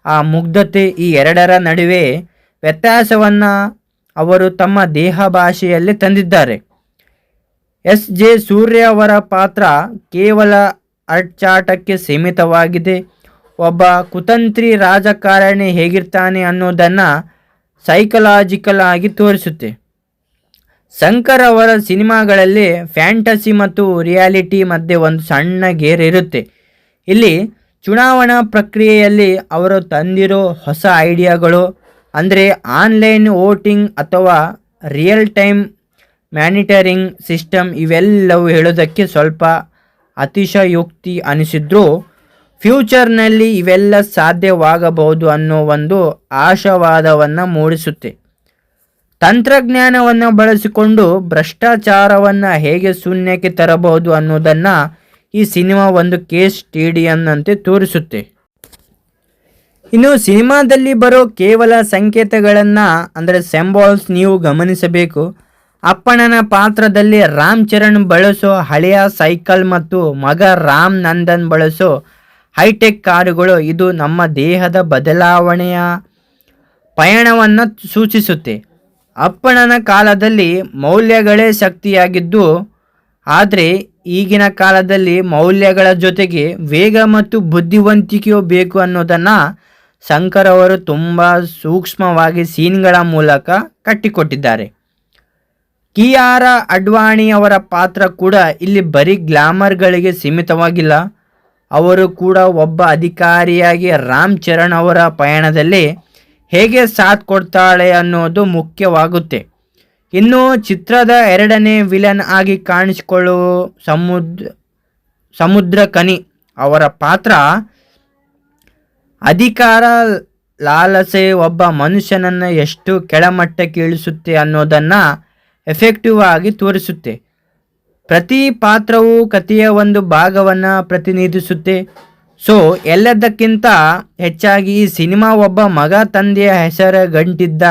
ಆ ಮುಗ್ಧತೆ, ಈ ಎರಡರ ನಡುವೆ ವ್ಯತ್ಯಾಸವನ್ನು ಅವರು ತಮ್ಮ ದೇಹ ಭಾಷೆಯಲ್ಲಿ ತಂದಿದ್ದಾರೆ. SJ ಸೂರ್ಯ ಅವರ ಪಾತ್ರ ಕೇವಲ ಅರ್ಚಾಟಕ್ಕೆ ಸೀಮಿತವಾಗಿದೆ. ಒಬ್ಬ ಕುತಂತ್ರಿ ರಾಜಕಾರಣಿ ಹೇಗಿರ್ತಾನೆ ಅನ್ನೋದನ್ನು ಸೈಕಲಾಜಿಕಲ್ ಆಗಿ ತೋರಿಸುತ್ತೆ. ಶಂಕರ್ ಅವರ ಸಿನಿಮಾಗಳಲ್ಲಿ ಫ್ಯಾಂಟಸಿ ಮತ್ತು ರಿಯಾಲಿಟಿ ಮಧ್ಯೆ ಒಂದು ಸಣ್ಣ ಗೇರ್ ಇರುತ್ತೆ. ಇಲ್ಲಿ ಚುನಾವಣಾ ಪ್ರಕ್ರಿಯೆಯಲ್ಲಿ ಅವರು ತಂದಿರೋ ಹೊಸ ಐಡಿಯಾಗಳು ಅಂದರೆ ಆನ್ಲೈನ್ ವೋಟಿಂಗ್ ಅಥವಾ ರಿಯಲ್ ಟೈಮ್ ಮ್ಯಾನಿಟರಿಂಗ್ ಸಿಸ್ಟಮ್ ಇವೆಲ್ಲವೂ ಹೇಳೋದಕ್ಕೆ ಸ್ವಲ್ಪ ಅತಿಶಯೋಕ್ತಿ ಅನಿಸಿದ್ರು ಫ್ಯೂಚರ್ನಲ್ಲಿ ಇವೆಲ್ಲ ಸಾಧ್ಯವಾಗಬಹುದು ಅನ್ನೋ ಒಂದು ಆಶಾವಾದವನ್ನು ಮೂಡಿಸುತ್ತೆ. ತಂತ್ರಜ್ಞಾನವನ್ನು ಬಳಸಿಕೊಂಡು ಭ್ರಷ್ಟಾಚಾರವನ್ನು ಹೇಗೆ ಶೂನ್ಯಕ್ಕೆ ತರಬಹುದು ಅನ್ನೋದನ್ನು ಈ ಸಿನಿಮಾ ಒಂದು ಕೇಸ್ ಸ್ಟಡಿಯನ್ನಂತೆ ತೋರಿಸುತ್ತೆ. ಇನ್ನು ಸಿನಿಮಾದಲ್ಲಿ ಬರೋ ಕೇವಲ ಸಂಕೇತಗಳನ್ನು ಅಂದರೆ ಸಿಂಬಾಲ್ಸ್ ನೀವು ಗಮನಿಸಬೇಕು. ಅಪ್ಪಣ್ಣನ ಪಾತ್ರದಲ್ಲಿ ರಾಮ್ ಚರಣ್ ಬಳಸೋ ಹಳೆಯ ಸೈಕಲ್ ಮತ್ತು ಮಗ ರಾಮ್ ನಂದನ್ ಬಳಸೋ ಹೈಟೆಕ್ ಕಾರುಗಳು ಇದು ನಮ್ಮ ದೇಹದ ಬದಲಾವಣೆಯ ಪಯಣವನ್ನು ಸೂಚಿಸುತ್ತೆ. ಅಪ್ಪಣ್ಣನ ಕಾಲದಲ್ಲಿ ಮೌಲ್ಯಗಳೇ ಶಕ್ತಿಯಾಗಿದ್ದು, ಆದರೆ ಈಗಿನ ಕಾಲದಲ್ಲಿ ಮೌಲ್ಯಗಳ ಜೊತೆಗೆ ವೇಗ ಮತ್ತು ಬುದ್ಧಿವಂತಿಕೆಯೂ ಬೇಕು ಅನ್ನೋದನ್ನು ಶಂಕರ್ ಅವರು ತುಂಬ ಸೂಕ್ಷ್ಮವಾಗಿ ಸೀನ್ಗಳ ಮೂಲಕ ಕಟ್ಟಿಕೊಟ್ಟಿದ್ದಾರೆ. ಕಿಯಾರಾ ಅಡ್ವಾಣಿ ಅವರ ಪಾತ್ರ ಕೂಡ ಇಲ್ಲಿ ಬರೀ ಗ್ಲಾಮರ್ಗಳಿಗೆ ಸೀಮಿತವಾಗಿಲ್ಲ. ಅವರು ಕೂಡ ಒಬ್ಬ ಅಧಿಕಾರಿಯಾಗಿ ರಾಮ್ ಚರಣ್ ಅವರ ಪಯಣದಲ್ಲಿ ಹೇಗೆ ಸಾಥ್ ಕೊಡ್ತಾಳೆ ಅನ್ನೋದು ಮುಖ್ಯವಾಗುತ್ತೆ. ಇನ್ನು ಚಿತ್ರದ ಎರಡನೇ ವಿಲನ್ ಆಗಿ ಕಾಣಿಸಿಕೊಳ್ಳುವ ಸಮುದ್ರ ಕನಿ ಅವರ ಪಾತ್ರ ಅಧಿಕಾರ ಲಾಲಸೆ ಒಬ್ಬ ಮನುಷ್ಯನನ್ನು ಎಷ್ಟು ಕೆಳಮಟ್ಟಕ್ಕೆ ಇಳಿಸುತ್ತೆ ಅನ್ನೋದನ್ನು ಎಫೆಕ್ಟಿವ್ ಆಗಿ ತೋರಿಸುತ್ತೆ. ಪ್ರತಿ ಪಾತ್ರವು ಕಥೆಯ ಒಂದು ಭಾಗವನ್ನು ಪ್ರತಿನಿಧಿಸುತ್ತೆ. ಸೊ ಎಲ್ಲದಕ್ಕಿಂತ ಹೆಚ್ಚಾಗಿ ಈ ಸಿನಿಮಾ ಒಬ್ಬ ಮಗ ತಂದೆಯ ಹೆಸರ ಗಂಟಿದ್ದ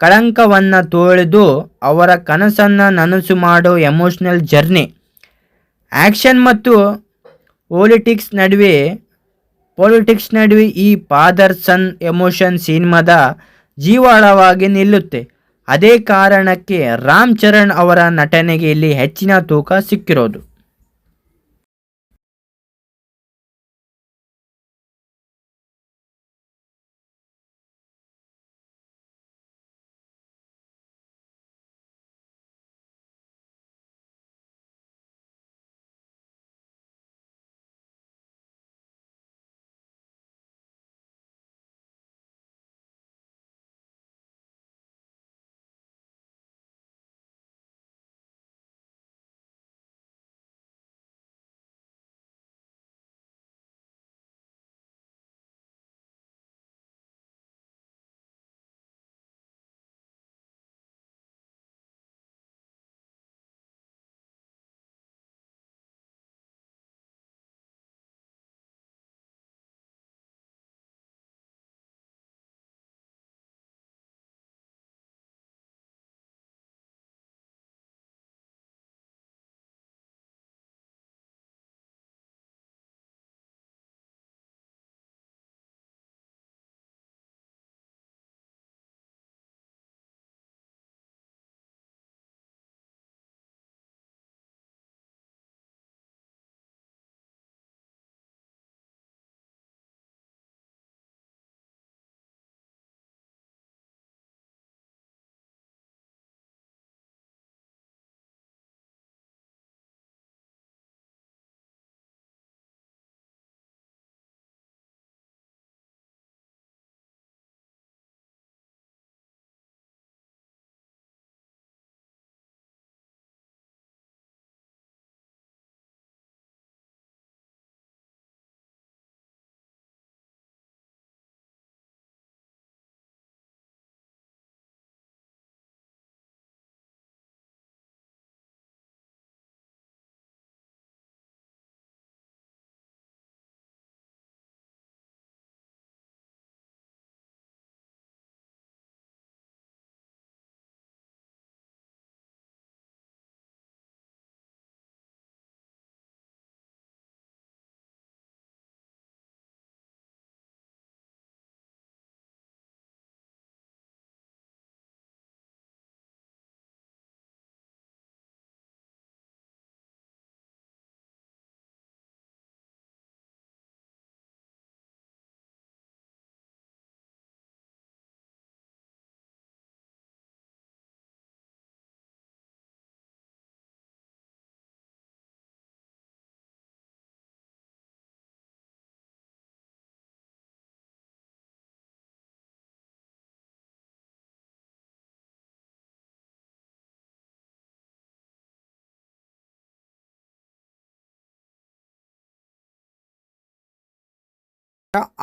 ಕಳಂಕವನ್ನು ತೊಳೆದು ಅವರ ಕನಸನ್ನು ನನಸು ಮಾಡೋ ಎಮೋಷ್ನಲ್ ಜರ್ನಿ. ಆ್ಯಕ್ಷನ್ ಮತ್ತು ಪೊಲಿಟಿಕ್ಸ್ ನಡುವೆ ಈ ಫಾದರ್ ಸನ್ ಎಮೋಷನ್ ಸಿನಿಮಾದ ಜೀವಾಳವಾಗಿ ನಿಲ್ಲುತ್ತೆ. ಅದೇ ಕಾರಣಕ್ಕೆ ರಾಮ್ ಚರಣ್ ಅವರ ನಟನೆಗೆ ಇಲ್ಲಿ ಹೆಚ್ಚಿನ ತೂಕ ಸಿಕ್ಕಿರೋದು.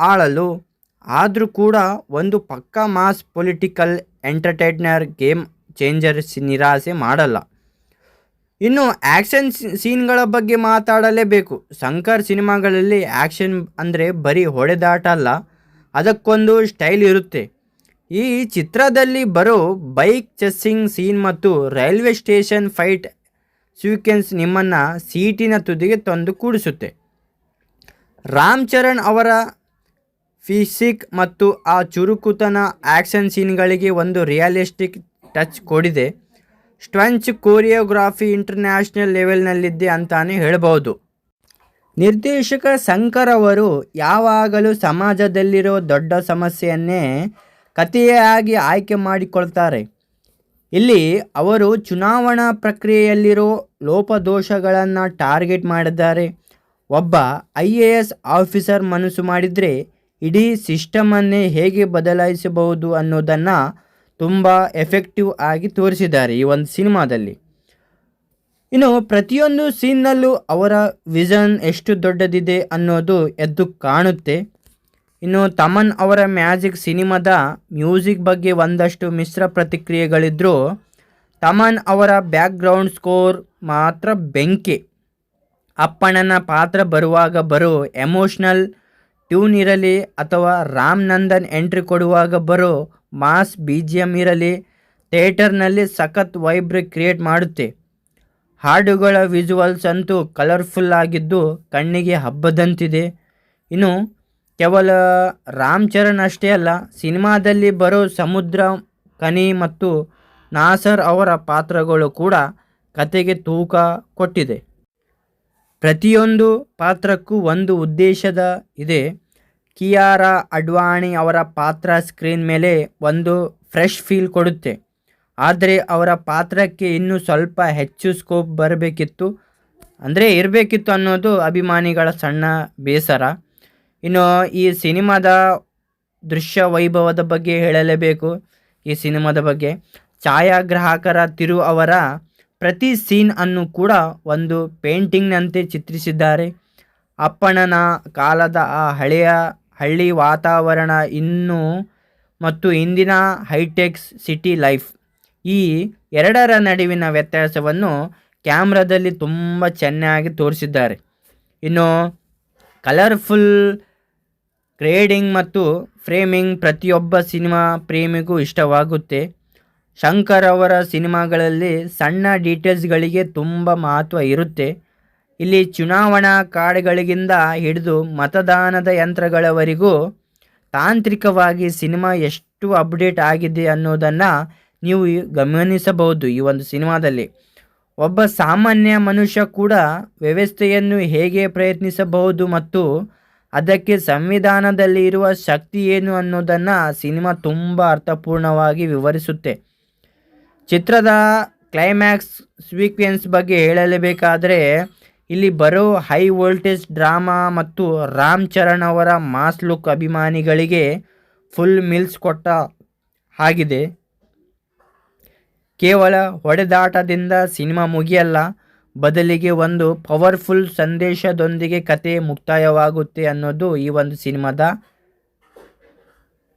ಆಳಲು. ಆದರೂ ಕೂಡ ಒಂದು ಪಕ್ಕಾ mass political entertainer, game changer ನಿರಾಸೆ ಮಾಡಲ್ಲ. ಇನ್ನು ಆ್ಯಕ್ಷನ್ ಸೀನ್ಗಳ ಬಗ್ಗೆ ಮಾತಾಡಲೇಬೇಕು. ಶಂಕರ್ ಸಿನಿಮಾಗಳಲ್ಲಿ ಆ್ಯಕ್ಷನ್ ಅಂದರೆ ಬರೀ ಹೊಡೆದಾಟ ಅಲ್ಲ, ಅದಕ್ಕೊಂದು ಸ್ಟೈಲ್ ಇರುತ್ತೆ. ಈ ಚಿತ್ರದಲ್ಲಿ ಬರೋ ಬೈಕ್ ಚೆಸ್ಸಿಂಗ್ ಸೀನ್ ಮತ್ತು ರೈಲ್ವೆ ಸ್ಟೇಷನ್ ಫೈಟ್ ಸೀಕ್ವೆನ್ಸ್ ನಿಮ್ಮನ್ನು ಸೀಟಿನ ತುದಿಗೆ ತಂದು ಕೂಡಿಸುತ್ತೆ. ರಾಮ್ ಚರಣ್ ಅವರ ಫಿಸಿಕ್ ಮತ್ತು ಆ ಚುರುಕುತನ ಆ್ಯಕ್ಷನ್ ಸೀನ್ಗಳಿಗೆ ಒಂದು ರಿಯಲಿಸ್ಟಿಕ್ ಟಚ್ ಕೊಡಿದೆ. ಸ್ಟಂಚ್ ಕೊರಿಯೋಗ್ರಾಫಿ ಇಂಟರ್ನ್ಯಾಷನಲ್ ಲೆವೆಲ್ನಲ್ಲಿದೆ ಅಂತಾನೆ ಹೇಳ್ಬೋದು. ನಿರ್ದೇಶಕ ಶಂಕರ್ ಅವರು ಯಾವಾಗಲೂ ಸಮಾಜದಲ್ಲಿರೋ ದೊಡ್ಡ ಸಮಸ್ಯೆಯನ್ನೇ ಕಥೆಯಾಗಿ ಆಯ್ಕೆ ಮಾಡಿಕೊಳ್ತಾರೆ. ಇಲ್ಲಿ ಅವರು ಚುನಾವಣಾ ಪ್ರಕ್ರಿಯೆಯಲ್ಲಿರೋ ಲೋಪದೋಷಗಳನ್ನು ಟಾರ್ಗೆಟ್ ಮಾಡಿದ್ದಾರೆ. ಒಬ್ಬ IAS ಆಫೀಸರ್ ಮನಸ್ಸು ಮಾಡಿದರೆ ಇಡೀ ಸಿಸ್ಟಮನ್ನೇ ಹೇಗೆ ಬದಲಾಯಿಸಬಹುದು ಅನ್ನೋದನ್ನು ತುಂಬ ಎಫೆಕ್ಟಿವ್ ಆಗಿ ತೋರಿಸಿದ್ದಾರೆ ಈ ಒಂದು ಸಿನಿಮಾದಲ್ಲಿ. ಇನ್ನು ಪ್ರತಿಯೊಂದು ಸೀನ್ನಲ್ಲೂ ಅವರ ವಿಷನ್ ಎಷ್ಟು ದೊಡ್ಡದಿದೆ ಅನ್ನೋದು ಎದ್ದು ಕಾಣುತ್ತೆ. ಇನ್ನು ತಮನ್ ಅವರ ಮ್ಯಾಜಿಕ್ ಸಿನಿಮಾದ ಮ್ಯೂಸಿಕ್ ಬಗ್ಗೆ ಒಂದಷ್ಟು ಮಿಶ್ರ ಪ್ರತಿಕ್ರಿಯೆಗಳಿದ್ದರೂ ತಮನ್ ಅವರ ಬ್ಯಾಕ್ಗ್ರೌಂಡ್ ಸ್ಕೋರ್ ಮಾತ್ರ ಬೆಂಕಿ. ಅಪ್ಪಣ್ಣನ ಪಾತ್ರ ಬರುವಾಗ ಬರೋ ಎಮೋಷ್ನಲ್ ಟ್ಯೂನ್ ಇರಲಿ ಅಥವಾ ರಾಮ್ ನಂದನ್ ಎಂಟ್ರಿ ಕೊಡುವಾಗ ಬರೋ ಮಾಸ್ BGM ಇರಲಿ, ಥಿಯೇಟರ್ನಲ್ಲಿ ಸಖತ್ ವೈಬ್ರ್ ಕ್ರಿಯೇಟ್ ಮಾಡುತ್ತೆ. ಹಾಡುಗಳ ವಿಜುವಲ್ಸ್ ಅಂತೂ ಕಲರ್ಫುಲ್ ಆಗಿದ್ದು ಕಣ್ಣಿಗೆ ಹಬ್ಬದಂತಿದೆ. ಇನ್ನು ಕೇವಲ ರಾಮ್ ಚರಣ್ ಅಷ್ಟೇ ಅಲ್ಲ, ಸಿನಿಮಾದಲ್ಲಿ ಬರೋ ಸಮುದ್ರ, ಕನಿ ಮತ್ತು ನಾಸರ್ ಅವರ ಪಾತ್ರಗಳು ಕೂಡ ಕತೆಗೆ ತೂಕ ಕೊಟ್ಟಿದೆ. ಪ್ರತಿಯೊಂದು ಪಾತ್ರಕ್ಕೂ ಒಂದು ಉದ್ದೇಶದ ಇದೆ. ಕಿಯಾರಾ ಅಡ್ವಾಣಿ ಅವರ ಪಾತ್ರ ಸ್ಕ್ರೀನ್ ಮೇಲೆ ಒಂದು ಫ್ರೆಶ್ ಫೀಲ್ ಕೊಡುತ್ತೆ. ಆದರೆ ಅವರ ಪಾತ್ರಕ್ಕೆ ಇನ್ನೂ ಸ್ವಲ್ಪ ಹೆಚ್ಚು ಸ್ಕೋಪ್ ಇರಬೇಕಿತ್ತು ಅನ್ನೋದು ಅಭಿಮಾನಿಗಳ ಸಣ್ಣ ಬೇಸರ. ಇನ್ನು ಈ ಸಿನಿಮಾದ ದೃಶ್ಯ ವೈಭವದ ಬಗ್ಗೆ ಹೇಳಲೇಬೇಕು. ಈ ಸಿನಿಮಾದ ಬಗ್ಗೆ ಛಾಯಾಗ್ರಾಹಕರ ತಿರು ಅವರ ಪ್ರತಿ ಸೀನ್ ಅನ್ನು ಕೂಡ ಒಂದು ಪೇಂಟಿಂಗ್ನಂತೆ ಚಿತ್ರಿಸಿದ್ದಾರೆ. ಅಪ್ಪಣ್ಣನ ಕಾಲದ ಆ ಹಳೆಯ ಹಳ್ಳಿ ವಾತಾವರಣ ಮತ್ತು ಇಂದಿನ ಹೈಟೆಕ್ ಸಿಟಿ ಲೈಫ್, ಈ ಎರಡರ ನಡುವಿನ ವ್ಯತ್ಯಾಸವನ್ನು ಕ್ಯಾಮ್ರಾದಲ್ಲಿ ತುಂಬ ಚೆನ್ನಾಗಿ ತೋರಿಸಿದ್ದಾರೆ. ಇನ್ನು ಕಲರ್ಫುಲ್ ಗ್ರೇಡಿಂಗ್ ಮತ್ತು ಫ್ರೇಮಿಂಗ್ ಪ್ರತಿಯೊಬ್ಬ ಸಿನಿಮಾ ಪ್ರೇಮಿಗೂ ಇಷ್ಟವಾಗುತ್ತೆ. ಶಂಕರ್ ಅವರ ಸಿನಿಮಾಗಳಲ್ಲಿ ಸಣ್ಣ ಡೀಟೇಲ್ಸ್ಗಳಿಗೆ ತುಂಬ ಮಹತ್ವ ಇರುತ್ತೆ. ಇಲ್ಲಿ ಚುನಾವಣಾ ಕಾರ್ಡ್ಗಳಿಂದ ಹಿಡಿದು ಮತದಾನದ ಯಂತ್ರಗಳವರೆಗೂ ತಾಂತ್ರಿಕವಾಗಿ ಸಿನಿಮಾ ಎಷ್ಟು ಅಪ್ಡೇಟ್ ಆಗಿದೆ ಅನ್ನೋದನ್ನು ನೀವು ಗಮನಿಸಬಹುದು. ಈ ಒಂದು ಸಿನಿಮಾದಲ್ಲಿ ಒಬ್ಬ ಸಾಮಾನ್ಯ ಮನುಷ್ಯ ಕೂಡ ವ್ಯವಸ್ಥೆಯನ್ನು ಹೇಗೆ ಪ್ರಯತ್ನಿಸಬಹುದು ಮತ್ತು ಅದಕ್ಕೆ ಸಂವಿಧಾನದಲ್ಲಿ ಇರುವ ಶಕ್ತಿ ಏನು ಅನ್ನೋದನ್ನು ಸಿನಿಮಾ ತುಂಬ ಅರ್ಥಪೂರ್ಣವಾಗಿ ವಿವರಿಸುತ್ತೆ. ಚಿತ್ರದ ಕ್ಲೈಮ್ಯಾಕ್ಸ್ ಸೀಕ್ವೆನ್ಸ್ ಬಗ್ಗೆ ಹೇಳಲೇಬೇಕಾದರೆ ಇಲ್ಲಿ ಬರೋ ಹೈ ವೋಲ್ಟೇಜ್ ಡ್ರಾಮಾ ಮತ್ತು ರಾಮ್ ಚರಣ್ ಅವರ ಮಾಸ್ ಲುಕ್ ಅಭಿಮಾನಿಗಳಿಗೆ ಫುಲ್ ಮೀಲ್ಸ್ ಕೊಟ್ಟ ಹಾಗಿದೆ. ಕೇವಲ ಹೊಡೆದಾಟದಿಂದ ಸಿನಿಮಾ ಮುಗಿಯಲ್ಲ, ಬದಲಿಗೆ ಒಂದು ಪವರ್ಫುಲ್ ಸಂದೇಶದೊಂದಿಗೆ ಕತೆ ಮುಕ್ತಾಯವಾಗುತ್ತೆ ಅನ್ನೋದು ಈ ಒಂದು ಸಿನಿಮಾದ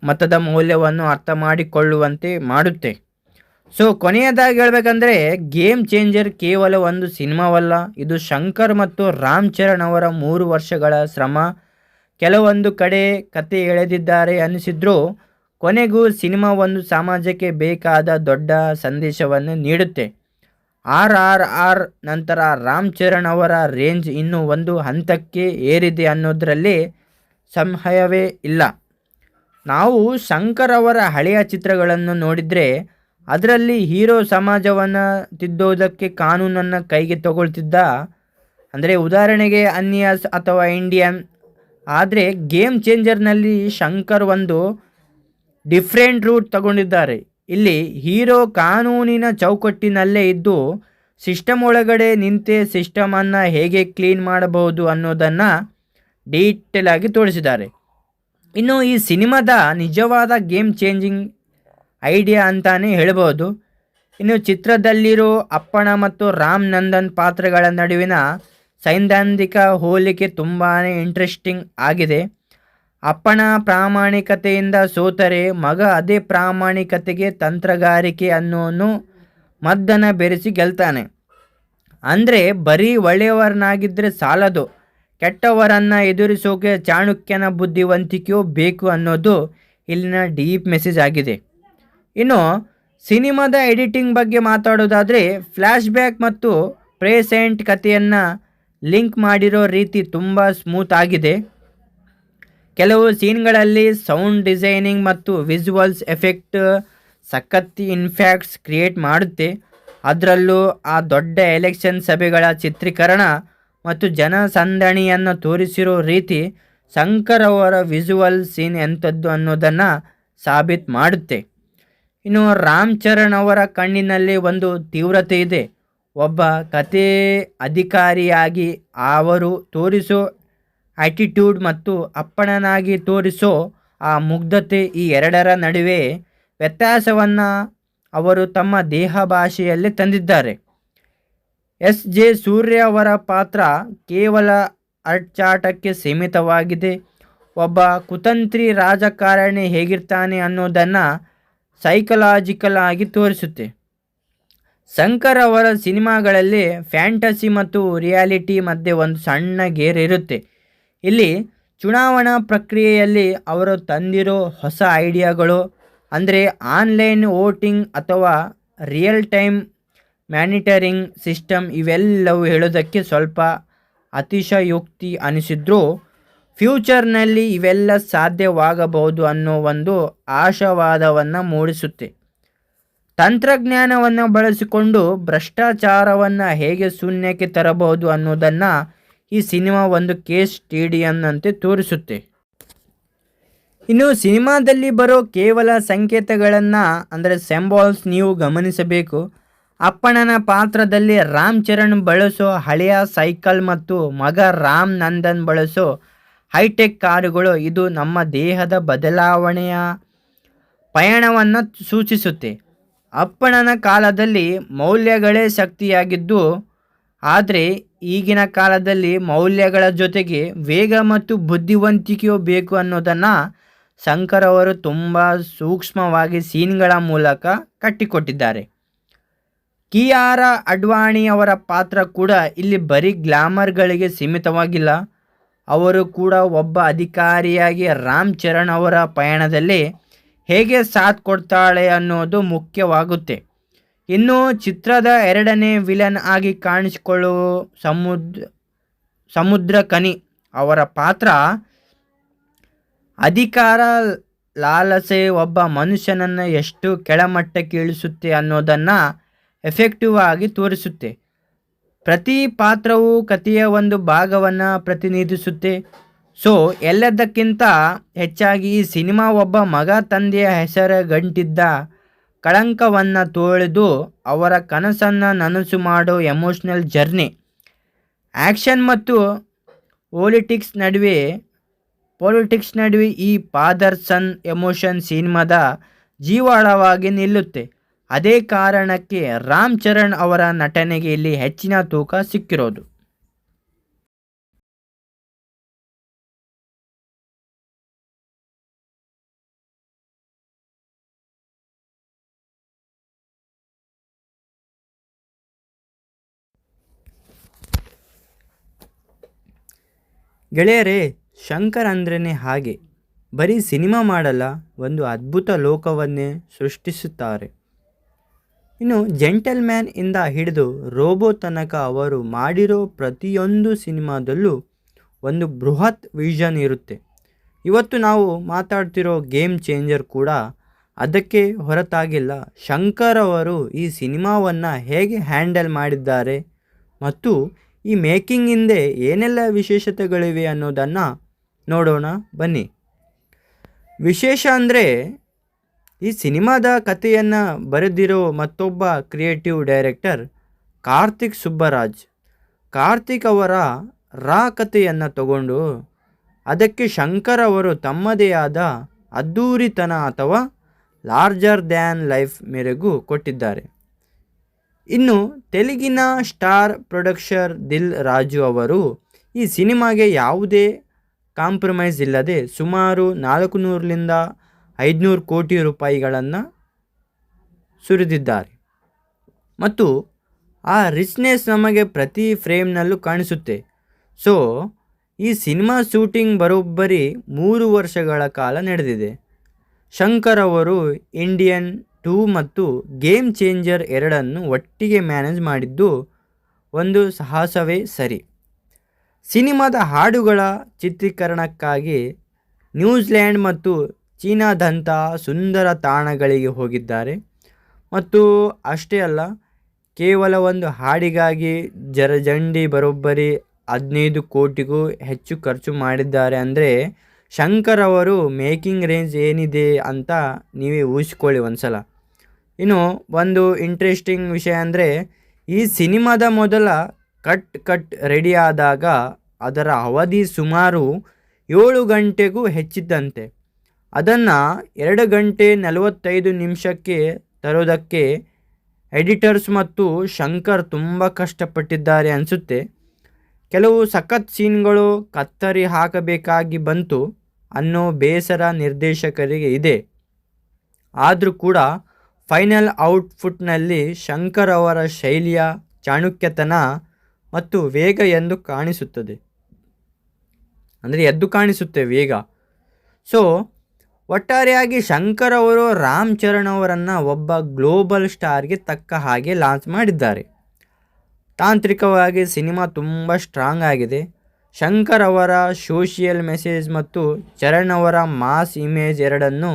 ಮತದ ಮೌಲ್ಯವನ್ನು ಅರ್ಥ ಮಾಡಿಕೊಳ್ಳುವಂತೆ ಮಾಡುತ್ತೆ. ಸೊ ಕೊನೆಯದಾಗಿ ಹೇಳಬೇಕಂದ್ರೆ ಗೇಮ್ ಚೇಂಜರ್ ಕೇವಲ ಒಂದು ಸಿನಿಮಾವಲ್ಲ, ಇದು ಶಂಕರ್ ಮತ್ತು ರಾಮ್ ಚರಣ್ ಅವರ 3 ವರ್ಷಗಳ ಶ್ರಮ. ಕೆಲವೊಂದು ಕಡೆ ಕತೆ ಎಳೆದಿದ್ದಾರೆ ಅನಿಸಿದ್ರೂ ಕೊನೆಗೂ ಸಿನಿಮಾ ಒಂದು ಸಮಾಜಕ್ಕೆ ಬೇಕಾದ ದೊಡ್ಡ ಸಂದೇಶವನ್ನು ನೀಡುತ್ತೆ. RRR ನಂತರ ರಾಮ್ ಚರಣ್ ಅವರ ರೇಂಜ್ ಇನ್ನೂ ಒಂದು ಹಂತಕ್ಕೆ ಏರಿದೆ ಅನ್ನೋದರಲ್ಲಿ ಸಂಶಯವೇ ಇಲ್ಲ. ನಾವು ಶಂಕರ್ ಅವರ ಹಳೆಯ ಚಿತ್ರಗಳನ್ನು ನೋಡಿದರೆ ಅದರಲ್ಲಿ ಹೀರೋ ಸಮಾಜವನ್ನು ತಿದ್ದೋದಕ್ಕೆ ಕಾನೂನನ್ನು ಕೈಗೆ ತಗೊಳ್ತಿದ್ದ, ಅಂದರೆ ಉದಾಹರಣೆಗೆ ಅನ್ಯಾಸ್ ಅಥವಾ ಇಂಡಿಯನ್. ಆದರೆ ಗೇಮ್ ಚೇಂಜರ್ನಲ್ಲಿ ಶಂಕರ್ ಒಂದು ಡಿಫ್ರೆಂಟ್ ರೂಟ್ ತಗೊಂಡಿದ್ದಾರೆ. ಇಲ್ಲಿ ಹೀರೋ ಕಾನೂನಿನ ಚೌಕಟ್ಟಿನಲ್ಲೇ ಇದ್ದು ಸಿಸ್ಟಮ್ ಒಳಗಡೆ ನಿಂತೆ ಸಿಸ್ಟಮನ್ನು ಹೇಗೆ ಕ್ಲೀನ್ ಮಾಡಬಹುದು ಅನ್ನೋದನ್ನು ಡೀಟೇಲ್ ಆಗಿ ತೋರಿಸಿದ್ದಾರೆ. ಇನ್ನು ಈ ಸಿನಿಮಾದ ನಿಜವಾದ ಗೇಮ್ ಚೇಂಜಿಂಗ್ ಐಡಿಯಾ ಅಂತಾನೆ ಹೇಳ್ಬೋದು. ಇನ್ನು ಚಿತ್ರದಲ್ಲಿರೋ ಅಪ್ಪಣ್ಣ ಮತ್ತು ರಾಮ್ ನಂದನ್ ಪಾತ್ರಗಳ ನಡುವಿನ ಸೈದ್ಧಾಂತಿಕ ಹೋಲಿಕೆ ತುಂಬಾ ಇಂಟ್ರೆಸ್ಟಿಂಗ್ ಆಗಿದೆ. ಅಪ್ಪನ ಪ್ರಾಮಾಣಿಕತೆಯಿಂದ ಸೋತರೆ ಮಗ ಅದೇ ಪ್ರಾಮಾಣಿಕತೆಗೆ ತಂತ್ರಗಾರಿಕೆ ಅನ್ನೋನು ಮದ್ದನ್ನು ಬೆರೆಸಿ ಗೆಲ್ತಾನೆ. ಅಂದರೆ ಬರೀ ಒಳ್ಳೆಯವರನ್ನಾಗಿದ್ದರೆ ಸಾಲದು, ಕೆಟ್ಟವರನ್ನು ಎದುರಿಸೋಕೆ ಚಾಣಕ್ಯನ ಬುದ್ಧಿವಂತಿಕೆಯೂ ಬೇಕು ಅನ್ನೋದು ಇಲ್ಲಿನ ಡೀಪ್ ಮೆಸೇಜ್ ಆಗಿದೆ. ಇನ್ನು ಸಿನಿಮಾದ ಎಡಿಟಿಂಗ್ ಬಗ್ಗೆ ಮಾತಾಡೋದಾದರೆ ಫ್ಲ್ಯಾಶ್ ಬ್ಯಾಕ್ ಮತ್ತು ಪ್ರೆಸೆಂಟ್ ಕಥೆಯನ್ನು ಲಿಂಕ್ ಮಾಡಿರೋ ರೀತಿ ತುಂಬ ಸ್ಮೂತ್ ಆಗಿದೆ. ಕೆಲವು ಸೀನ್ಗಳಲ್ಲಿ ಸೌಂಡ್ ಡಿಸೈನಿಂಗ್ ಮತ್ತು ವಿಜುವಲ್ಸ್ ಎಫೆಕ್ಟ್ ಸಖತ್ ಇನ್ಫ್ಯಾಕ್ಟ್ಸ್ ಕ್ರಿಯೇಟ್ ಮಾಡುತ್ತೆ. ಅದರಲ್ಲೂ ಆ ದೊಡ್ಡ ಎಲೆಕ್ಷನ್ ಸಭೆಗಳ ಚಿತ್ರೀಕರಣ ಮತ್ತು ಜನಸಂದಣಿಯನ್ನು ತೋರಿಸಿರೋ ರೀತಿ ಶಂಕರ್ ಅವರ ವಿಜುವಲ್ ಸೀನ್ ಎಂಥದ್ದು ಅನ್ನೋದನ್ನು ಸಾಬೀತು ಮಾಡುತ್ತೆ. ಇನ್ನು ರಾಮ್ ಚರಣ್ ಅವರ ಕಣ್ಣಿನಲ್ಲಿ ಒಂದು ತೀವ್ರತೆ ಇದೆ. ಒಬ್ಬ ಕತೆ ಅಧಿಕಾರಿಯಾಗಿ ಅವರು ತೋರಿಸೋ ಆ್ಯಟಿಟ್ಯೂಡ್ ಮತ್ತು ಅಪ್ಪಣನಾಗಿ ತೋರಿಸೋ ಆ ಮುಗ್ಧತೆ, ಈ ಎರಡರ ನಡುವೆ ವ್ಯತ್ಯಾಸವನ್ನು ಅವರು ತಮ್ಮ ದೇಹ ಭಾಷೆಯಲ್ಲಿ ತಂದಿದ್ದಾರೆ. ಎಸ್.ಜೆ. ಸೂರ್ಯ ಅವರ ಪಾತ್ರ ಕೇವಲ ಅರ್ಚಾಟಕ್ಕೆ ಸೀಮಿತವಾಗಿದೆ. ಒಬ್ಬ ಕುತಂತ್ರಿ ರಾಜಕಾರಣಿ ಹೇಗಿರ್ತಾನೆ ಅನ್ನೋದನ್ನು ಸೈಕಲಾಜಿಕಲ್ ಆಗಿ ತೋರಿಸುತ್ತೆ. ಶಂಕರ್ ಅವರ ಸಿನಿಮಾಗಳಲ್ಲಿ ಫ್ಯಾಂಟಸಿ ಮತ್ತು ರಿಯಾಲಿಟಿ ಮಧ್ಯೆ ಒಂದು ಸಣ್ಣ ಗೇರ್ ಇರುತ್ತೆ. ಇಲ್ಲಿ ಚುನಾವಣಾ ಪ್ರಕ್ರಿಯೆಯಲ್ಲಿ ಅವರು ತಂದಿರೋ ಹೊಸ ಐಡಿಯಾಗಳು, ಅಂದರೆ ಆನ್ಲೈನ್ ವೋಟಿಂಗ್ ಅಥವಾ ರಿಯಲ್ ಟೈಮ್ ಮ್ಯಾನಿಟರಿಂಗ್ ಸಿಸ್ಟಮ್, ಇವೆಲ್ಲವೂ ಹೇಳೋದಕ್ಕೆ ಸ್ವಲ್ಪ ಅತಿಶಯೋಕ್ತಿ ಅನಿಸಿದ್ರೂ ಫ್ಯೂಚರ್ನಲ್ಲಿ ಇವೆಲ್ಲ ಸಾಧ್ಯವಾಗಬಹುದು ಅನ್ನೋ ಒಂದು ಆಶಾವಾದವನ್ನು ಮೂಡಿಸುತ್ತೆ. ತಂತ್ರಜ್ಞಾನವನ್ನು ಬಳಸಿಕೊಂಡು ಭ್ರಷ್ಟಾಚಾರವನ್ನು ಹೇಗೆ ಶೂನ್ಯಕ್ಕೆ ತರಬಹುದು ಅನ್ನೋದನ್ನು ಈ ಸಿನಿಮಾ ಒಂದು ಕೇಸ್ ಸ್ಟಡಿಯನ್ನಂತೆ ತೋರಿಸುತ್ತೆ. ಇನ್ನು ಸಿನಿಮಾದಲ್ಲಿ ಬರೋ ಕೇವಲ ಸಂಕೇತಗಳನ್ನು, ಅಂದರೆ ಸಿಂಬಾಲ್ಸ್ ನೀವು ಗಮನಿಸಬೇಕು. ಅಪ್ಪಣ್ಣನ ಪಾತ್ರದಲ್ಲಿ ರಾಮ್ ಚರಣ್ ಬಳಸೋ ಹಳೆಯ ಸೈಕಲ್ ಮತ್ತು ಮಗ ರಾಮ್ ನಂದನ್ ಬಳಸೋ ಹೈಟೆಕ್ ಕಾರುಗಳು, ಇದು ನಮ್ಮ ದೇಹದ ಬದಲಾವಣೆಯ ಪಯಣವನ್ನು ಸೂಚಿಸುತ್ತೆ. ಅಪ್ಪಣ್ಣನ ಕಾಲದಲ್ಲಿ ಮೌಲ್ಯಗಳೇ ಶಕ್ತಿಯಾಗಿದ್ದು, ಆದರೆ ಈಗಿನ ಕಾಲದಲ್ಲಿ ಮೌಲ್ಯಗಳ ಜೊತೆಗೆ ವೇಗ ಮತ್ತು ಬುದ್ಧಿವಂತಿಕೆಯೂ ಬೇಕು ಅನ್ನೋದನ್ನು ಶಂಕರ್ ಅವರು ತುಂಬ ಸೂಕ್ಷ್ಮವಾಗಿ ಸೀನ್ಗಳ ಮೂಲಕ ಕಟ್ಟಿಕೊಟ್ಟಿದ್ದಾರೆ. ಕಿಯಾರಾ ಅಡ್ವಾಣಿ ಅವರ ಪಾತ್ರ ಕೂಡ ಇಲ್ಲಿ ಬರೀ ಗ್ಲಾಮರ್ಗಳಿಗೆ ಸೀಮಿತವಾಗಿಲ್ಲ. ಅವರು ಕೂಡ ಒಬ್ಬ ಅಧಿಕಾರಿಯಾಗಿ ರಾಮ್ ಚರಣ್ ಅವರ ಪಯಣದಲ್ಲಿ ಹೇಗೆ ಸಾಥ್ ಕೊಡ್ತಾಳೆ ಅನ್ನೋದು ಮುಖ್ಯವಾಗುತ್ತೆ. ಇನ್ನು ಚಿತ್ರದ ಎರಡನೇ ವಿಲನ್ ಆಗಿ ಕಾಣಿಸಿಕೊಳ್ಳುವ ಸಮುದ್ರ ಕನಿ ಅವರ ಪಾತ್ರ ಅಧಿಕಾರ ಲಾಲಸೆ ಒಬ್ಬ ಮನುಷ್ಯನನ್ನು ಎಷ್ಟು ಕೆಳಮಟ್ಟಕ್ಕೆ ಇಳಿಸುತ್ತೆ ಅನ್ನೋದನ್ನು ಎಫೆಕ್ಟಿವ್ ಆಗಿ ತೋರಿಸುತ್ತೆ. ಪ್ರತಿ ಪಾತ್ರವು ಕಥೆಯ ಒಂದು ಭಾಗವನ್ನು ಪ್ರತಿನಿಧಿಸುತ್ತೆ. ಸೊ ಎಲ್ಲದಕ್ಕಿಂತ ಹೆಚ್ಚಾಗಿ ಈ ಸಿನಿಮಾ ಒಬ್ಬ ಮಗ ತಂದೆಯ ಹೆಸರ ಗಂಟಿದ್ದ ಕಳಂಕವನ್ನು ತೊಳೆದು ಅವರ ಕನಸನ್ನು ನನಸು ಮಾಡೋ ಎಮೋಷ್ನಲ್ ಜರ್ನಿ. ಆ್ಯಕ್ಷನ್ ಮತ್ತು ಪೊಲಿಟಿಕ್ಸ್ ನಡುವೆ ಈ ಫಾದರ್ ಸನ್ ಎಮೋಷನ್ ಸಿನಿಮಾದ ಜೀವಾಳವಾಗಿ ನಿಲ್ಲುತ್ತೆ. ಅದೇ ಕಾರಣಕ್ಕೆ ರಾಮ್ ಚರಣ್ ಅವರ ನಟನೆಗೆ ಇಲ್ಲಿ ಹೆಚ್ಚಿನ ತೂಕ ಸಿಕ್ಕಿರೋದು. ಗೆಳೆಯರೇ, ಶಂಕರ್ ಅಂದ್ರೇ ಹಾಗೆ, ಬರೀ ಸಿನಿಮಾ ಮಾಡಲ್ಲ, ಒಂದು ಅದ್ಭುತ ಲೋಕವನ್ನೇ ಸೃಷ್ಟಿಸುತ್ತಾರೆ. ಇನ್ನು ಜೆಂಟಲ್ಮ್ಯಾನ್ ಇಂದ ಹಿಡಿದು ರೋಬೋ ತನಕ ಅವರು ಮಾಡಿರೋ ಪ್ರತಿಯೊಂದು ಸಿನಿಮಾದಲ್ಲೂ ಒಂದು ಬೃಹತ್ ವಿಷನ್ ಇರುತ್ತೆ. ಇವತ್ತು ನಾವು ಮಾತಾಡ್ತಿರೋ ಗೇಮ್ ಚೇಂಜರ್ ಕೂಡ ಅದಕ್ಕೆ ಹೊರತಾಗಿಲ್ಲ. ಶಂಕರ್ ಅವರು ಈ ಸಿನಿಮಾವನ್ನು ಹೇಗೆ ಹ್ಯಾಂಡಲ್ ಮಾಡಿದ್ದಾರೆ ಮತ್ತು ಈ ಮೇಕಿಂಗ್ ಹಿಂದೆ ಏನೆಲ್ಲ ವಿಶೇಷತೆಗಳಿವೆ ಅನ್ನೋದನ್ನು ನೋಡೋಣ ಬನ್ನಿ. ವಿಶೇಷ ಅಂದರೆ ಈ ಸಿನಿಮಾದ ಕಥೆಯನ್ನು ಬರೆದಿರೋ ಮತ್ತೊಬ್ಬ ಕ್ರಿಯೇಟಿವ್ ಡೈರೆಕ್ಟರ್ ಕಾರ್ತಿಕ್ ಸುಬ್ಬರಾಜ್. ಕಾರ್ತಿಕ್ ಅವರ ರಾ ಕಥೆಯನ್ನು ತಗೊಂಡು ಅದಕ್ಕೆ ಶಂಕರ್ ಅವರು ತಮ್ಮದೇ ಆದ ಅದ್ಧೂರಿತನ ಅಥವಾ ಲಾರ್ಜರ್ ದ್ಯಾನ್ ಲೈಫ್ ಮೆರುಗು ಕೊಟ್ಟಿದ್ದಾರೆ. ಇನ್ನು ತೆಲುಗಿನ ಸ್ಟಾರ್ ಪ್ರೊಡ್ಯೂಸರ್ ದಿಲ್ ರಾಜು ಅವರು ಈ ಸಿನಿಮಾಗೆ ಯಾವುದೇ ಕಾಂಪ್ರಮೈಸ್ ಇಲ್ಲದೆ ಸುಮಾರು 400ರಿಂದ 500 ಕೋಟಿ ರೂಪಾಯಿಗಳನ್ನು ಸುರಿದಿದ್ದಾರೆ. ಮತ್ತು ಆ ರಿಚ್ನೆಸ್ ನಮಗೆ ಪ್ರತಿ ಫ್ರೇಮ್ನಲ್ಲೂ ಕಾಣಿಸುತ್ತೆ. ಸೊ ಈ ಸಿನಿಮಾ ಶೂಟಿಂಗ್ ಬರೋಬ್ಬರಿ 3 ವರ್ಷಗಳ ಕಾಲ ನಡೆದಿದೆ. ಶಂಕರ್ ಅವರು ಇಂಡಿಯನ್ 2 ಮತ್ತು ಗೇಮ್ ಚೇಂಜರ್ 2 ಒಟ್ಟಿಗೆ ಮ್ಯಾನೇಜ್ ಮಾಡಿದ್ದು ಒಂದು ಸಾಹಸವೇ ಸರಿ. ಸಿನಿಮಾದ ಹಾಡುಗಳ ಚಿತ್ರೀಕರಣಕ್ಕಾಗಿ ನ್ಯೂಜಿಲ್ಯಾಂಡ್ ಮತ್ತು ಚೀನಾದಂಥ ಸುಂದರ ತಾಣಗಳಿಗೆ ಹೋಗಿದ್ದಾರೆ. ಮತ್ತು ಅಷ್ಟೇ ಅಲ್ಲ, ಕೇವಲ ಒಂದು ಹಾಡಿಗಾಗಿ ಜರಜಂಡಿ ಬರೋಬ್ಬರಿ 15 ಕೋಟಿಗೂ ಹೆಚ್ಚು ಖರ್ಚು ಮಾಡಿದ್ದಾರೆ. ಅಂದರೆ ಶಂಕರ್ ಅವರು ಮೇಕಿಂಗ್ ರೇಂಜ್ ಏನಿದೆ ಅಂತ ನೀವೇ ಊಹಿಸ್ಕೊಳ್ಳಿ ಒಂದ್ಸಲ. ಇನ್ನು ಒಂದು ಇಂಟ್ರೆಸ್ಟಿಂಗ್ ವಿಷಯ ಅಂದರೆ, ಈ ಸಿನಿಮಾದ ಮೊದಲ ಕಟ್ ರೆಡಿ ಆದಾಗ ಅದರ ಅವಧಿ ಸುಮಾರು 7 ಗಂಟೆಗೂ ಹೆಚ್ಚಿದ್ದಂತೆ. ಅದನ್ನು 2 ಗಂಟೆ 45 ನಿಮಿಷಕ್ಕೆ ತರೋದಕ್ಕೆ ಎಡಿಟರ್ಸ್ ಮತ್ತು ಶಂಕರ್ ತುಂಬ ಕಷ್ಟಪಟ್ಟಿದ್ದಾರೆ ಅನಿಸುತ್ತೆ. ಕೆಲವು ಸಖತ್ ಸೀನ್ಗಳು ಕತ್ತರಿ ಹಾಕಬೇಕಾಗಿ ಬಂತು ಅನ್ನೋ ಬೇಸರ ನಿರ್ದೇಶಕರಿಗೆ ಇದೆ. ಆದರೂ ಕೂಡ ಫೈನಲ್ ಔಟ್ಪುಟ್ನಲ್ಲಿ ಶಂಕರ್ ಅವರ ಶೈಲಿಯ ಚಾಣುಕ್ಯತನ ಮತ್ತು ವೇಗ ಎದ್ದು ಕಾಣಿಸುತ್ತೆ ವೇಗ. ಸೊ ಒಟ್ಟಾರೆಯಾಗಿ ಶಂಕರ್ ಅವರು ರಾಮ್ ಚರಣ್ ಅವರನ್ನು ಒಬ್ಬ ಗ್ಲೋಬಲ್ ಸ್ಟಾರ್ಗೆ ತಕ್ಕ ಹಾಗೆ ಲಾಂಚ್ ಮಾಡಿದ್ದಾರೆ. ತಾಂತ್ರಿಕವಾಗಿ ಸಿನಿಮಾ ತುಂಬ ಸ್ಟ್ರಾಂಗ್ ಆಗಿದೆ. ಶಂಕರ್ ಅವರ ಸೋಷಿಯಲ್ ಮೆಸೇಜ್ ಮತ್ತು ಚರಣ್ ಅವರ ಮಾಸ್ ಇಮೇಜ್ ಎರಡನ್ನು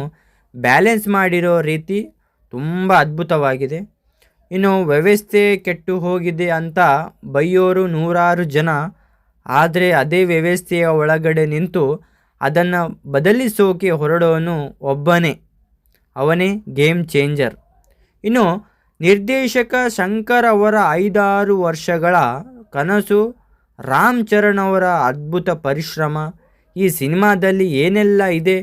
ಬ್ಯಾಲೆನ್ಸ್ ಮಾಡಿರೋ ರೀತಿ ತುಂಬ ಅದ್ಭುತವಾಗಿದೆ. ಇನ್ನು ವ್ಯವಸ್ಥೆ ಕೆಟ್ಟು ಹೋಗಿದೆ ಅಂತ ಬೈಯೋರು ನೂರಾರು ಜನ. ಆದರೆ ಅದೇ ವ್ಯವಸ್ಥೆಯ ಒಳಗಡೆ ನಿಂತು ಅದನ್ನು ಬದಲಿಸೋಕೆ ಹೊರಡೋನು ಒಬ್ಬನೇ, ಅವನೇ ಗೇಮ್ ಚೇಂಜರ್. ಇನ್ನು ನಿರ್ದೇಶಕ ಶಂಕರ್ ಅವರ 5-6 ವರ್ಷಗಳ ಕನಸು, ರಾಮ್ ಚರಣ್ ಅವರ ಅದ್ಭುತ ಪರಿಶ್ರಮ. ಈ ಸಿನಿಮಾದಲ್ಲಿ ಏನೆಲ್ಲ ಇದೆ?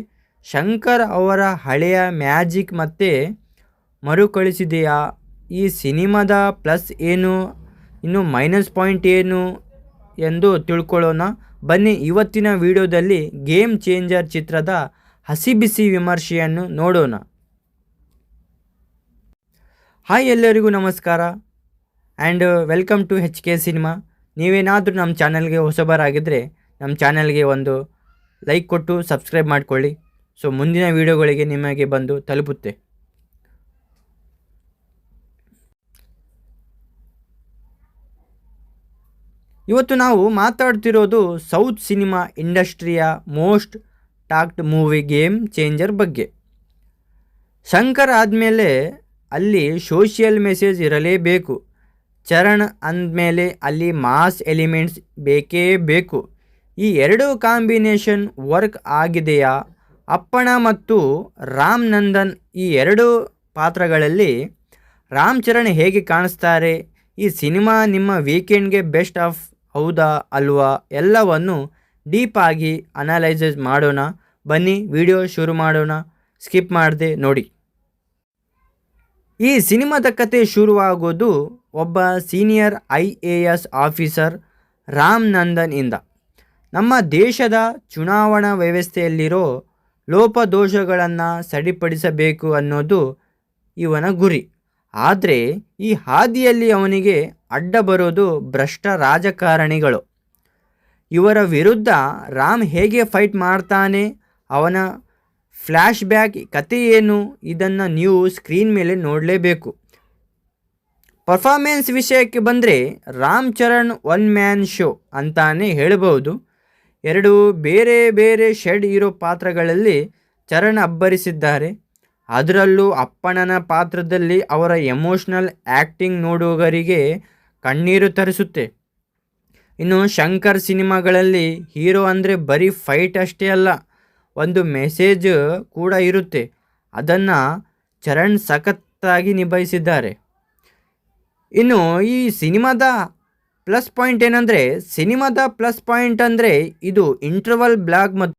ಶಂಕರ್ ಅವರ ಹಳೆಯ ಮ್ಯಾಜಿಕ್ ಮತ್ತೆ ಮರುಕಳಿಸಿದೆಯಾ? ಈ ಸಿನಿಮಾದ ಪ್ಲಸ್ ಏನು, ಇನ್ನು ಮೈನಸ್ ಪಾಯಿಂಟ್ ಏನು ಎಂದು ತಿಳ್ಕೊಳ್ಳೋಣ ಬನ್ನಿ. ಇವತ್ತಿನ ವಿಡಿಯೋದಲ್ಲಿ ಗೇಮ್ ಚೇಂಜರ್ ಚಿತ್ರದ ಹಸಿಬಿಸಿ ವಿಮರ್ಶೆಯನ್ನು ನೋಡೋಣ. ಹಾಯ್, ಎಲ್ಲರಿಗೂ ನಮಸ್ಕಾರ and welcome to HK cinema. ನೀವೇನಾದರೂ ನಮ್ಮ ಚಾನಲ್ಗೆ ಹೊಸಬರಾಗಿದ್ದರೆ ನಮ್ಮ ಚಾನಲ್ಗೆ ಒಂದು ಲೈಕ್ ಕೊಟ್ಟು ಸಬ್ಸ್ಕ್ರೈಬ್ ಮಾಡಿಕೊಳ್ಳಿ. ಸೊ ಮುಂದಿನ ವಿಡಿಯೋಗಳಿಗೆ ನಿಮಗೆ ಬಂದು ತಲುಪುತ್ತೆ. ಇವತ್ತು ನಾವು ಮಾತಾಡ್ತಿರೋದು ಸೌತ್ ಸಿನಿಮಾ ಇಂಡಸ್ಟ್ರಿಯ most talked movie game changer ಬಗ್ಗೆ. ಶಂಕರ್ ಆದಮೇಲೆ ಅಲ್ಲಿ ಸೋಷಿಯಲ್ ಮೆಸೇಜ್ ಇರಲೇಬೇಕು. ಚರಣ್ ಅಂದಮೇಲೆ ಅಲ್ಲಿ ಮಾಸ್ ಎಲಿಮೆಂಟ್ಸ್ ಬೇಕೇ ಬೇಕು. ಈ ಎರಡು ಕಾಂಬಿನೇಷನ್ ವರ್ಕ್ ಆಗಿದೆಯಾ? ಅಪ್ಪಣ್ಣ ಮತ್ತು ರಾಮ್ ನಂದನ್ ಈ ಎರಡು ಪಾತ್ರಗಳಲ್ಲಿ ರಾಮ್ ಚರಣ್ ಹೇಗೆ ಕಾಣಿಸ್ತಾರೆ? ಈ ಸಿನಿಮಾ ನಿಮ್ಮ ವೀಕೆಂಡ್ಗೆ ಬೆಸ್ಟ್ ಆಫ್ ಹೌದಾ ಅಲ್ವಾ? ಎಲ್ಲವನ್ನು ಡೀಪಾಗಿ ಅನಲೈಸಸ್ ಮಾಡೋಣ. ಬನ್ನಿ ವಿಡಿಯೋ ಶುರು ಮಾಡೋಣ. ಸ್ಕಿಪ್ ಮಾಡದೆ ನೋಡಿ. ಈ ಸಿನಿಮಾದ ಕತೆ ಶುರುವಾಗೋದು ಒಬ್ಬ senior IAS officer Ram Nandan ಇಂದ. ನಮ್ಮ ದೇಶದ ಚುನಾವಣಾ ವ್ಯವಸ್ಥೆಯಲ್ಲಿರೋ ಲೋಪದೋಷಗಳನ್ನು ಸರಿಪಡಿಸಬೇಕು ಅನ್ನೋದು ಇವನ ಗುರಿ. ಆದರೆ ಈ ಹಾದಿಯಲ್ಲಿ ಅವನಿಗೆ ಅಡ್ಡ ಬರೋದು ಭ್ರಷ್ಟ ರಾಜಕಾರಣಿಗಳು. ಇವರ ವಿರುದ್ಧ ರಾಮ್ ಹೇಗೆ ಫೈಟ್ ಮಾಡ್ತಾನೆ, ಅವನ ಫ್ಲ್ಯಾಶ್ ಬ್ಯಾಕ್ ಕತೆ ಏನು, ಇದನ್ನು ನೀವು ಸ್ಕ್ರೀನ್ ಮೇಲೆ ನೋಡಲೇಬೇಕು. ಪರ್ಫಾರ್ಮೆನ್ಸ್ ವಿಷಯಕ್ಕೆ ಬಂದರೆ Ram Charan one man show ಅಂತಾನೆ ಹೇಳಬಹುದು. ಎರಡು ಬೇರೆ ಬೇರೆ ಶೆಡ್ ಇರೋ ಪಾತ್ರಗಳಲ್ಲಿ ಚರಣ್ ಅಬ್ಬರಿಸಿದ್ದಾರೆ. ಅದರಲ್ಲೂ ಅಪ್ಪಣ್ಣನ ಪಾತ್ರದಲ್ಲಿ ಅವರ ಎಮೋಷ್ನಲ್ ಆ್ಯಕ್ಟಿಂಗ್ ನೋಡುಗರಿಗೆ ಕಣ್ಣೀರು ತರಿಸುತ್ತೆ. ಇನ್ನು ಶಂಕರ್ ಸಿನಿಮಾಗಳಲ್ಲಿ ಹೀರೋ ಅಂದರೆ ಬರೀ ಫೈಟ್ ಅಷ್ಟೇ ಅಲ್ಲ, ಒಂದು ಮೆಸೇಜ್ ಕೂಡ ಇರುತ್ತೆ. ಅದನ್ನು ಚರಣ್ ಸಖತ್ತಾಗಿ ನಿಭಾಯಿಸಿದ್ದಾರೆ. ಇನ್ನು ಈ ಸಿನಿಮಾದ ಪ್ಲಸ್ ಪಾಯಿಂಟ್ ಏನಂದರೆ, ಇದು ಇಂಟರ್ವಲ್ ಬ್ಲಾಕ್ ಮತ್ತು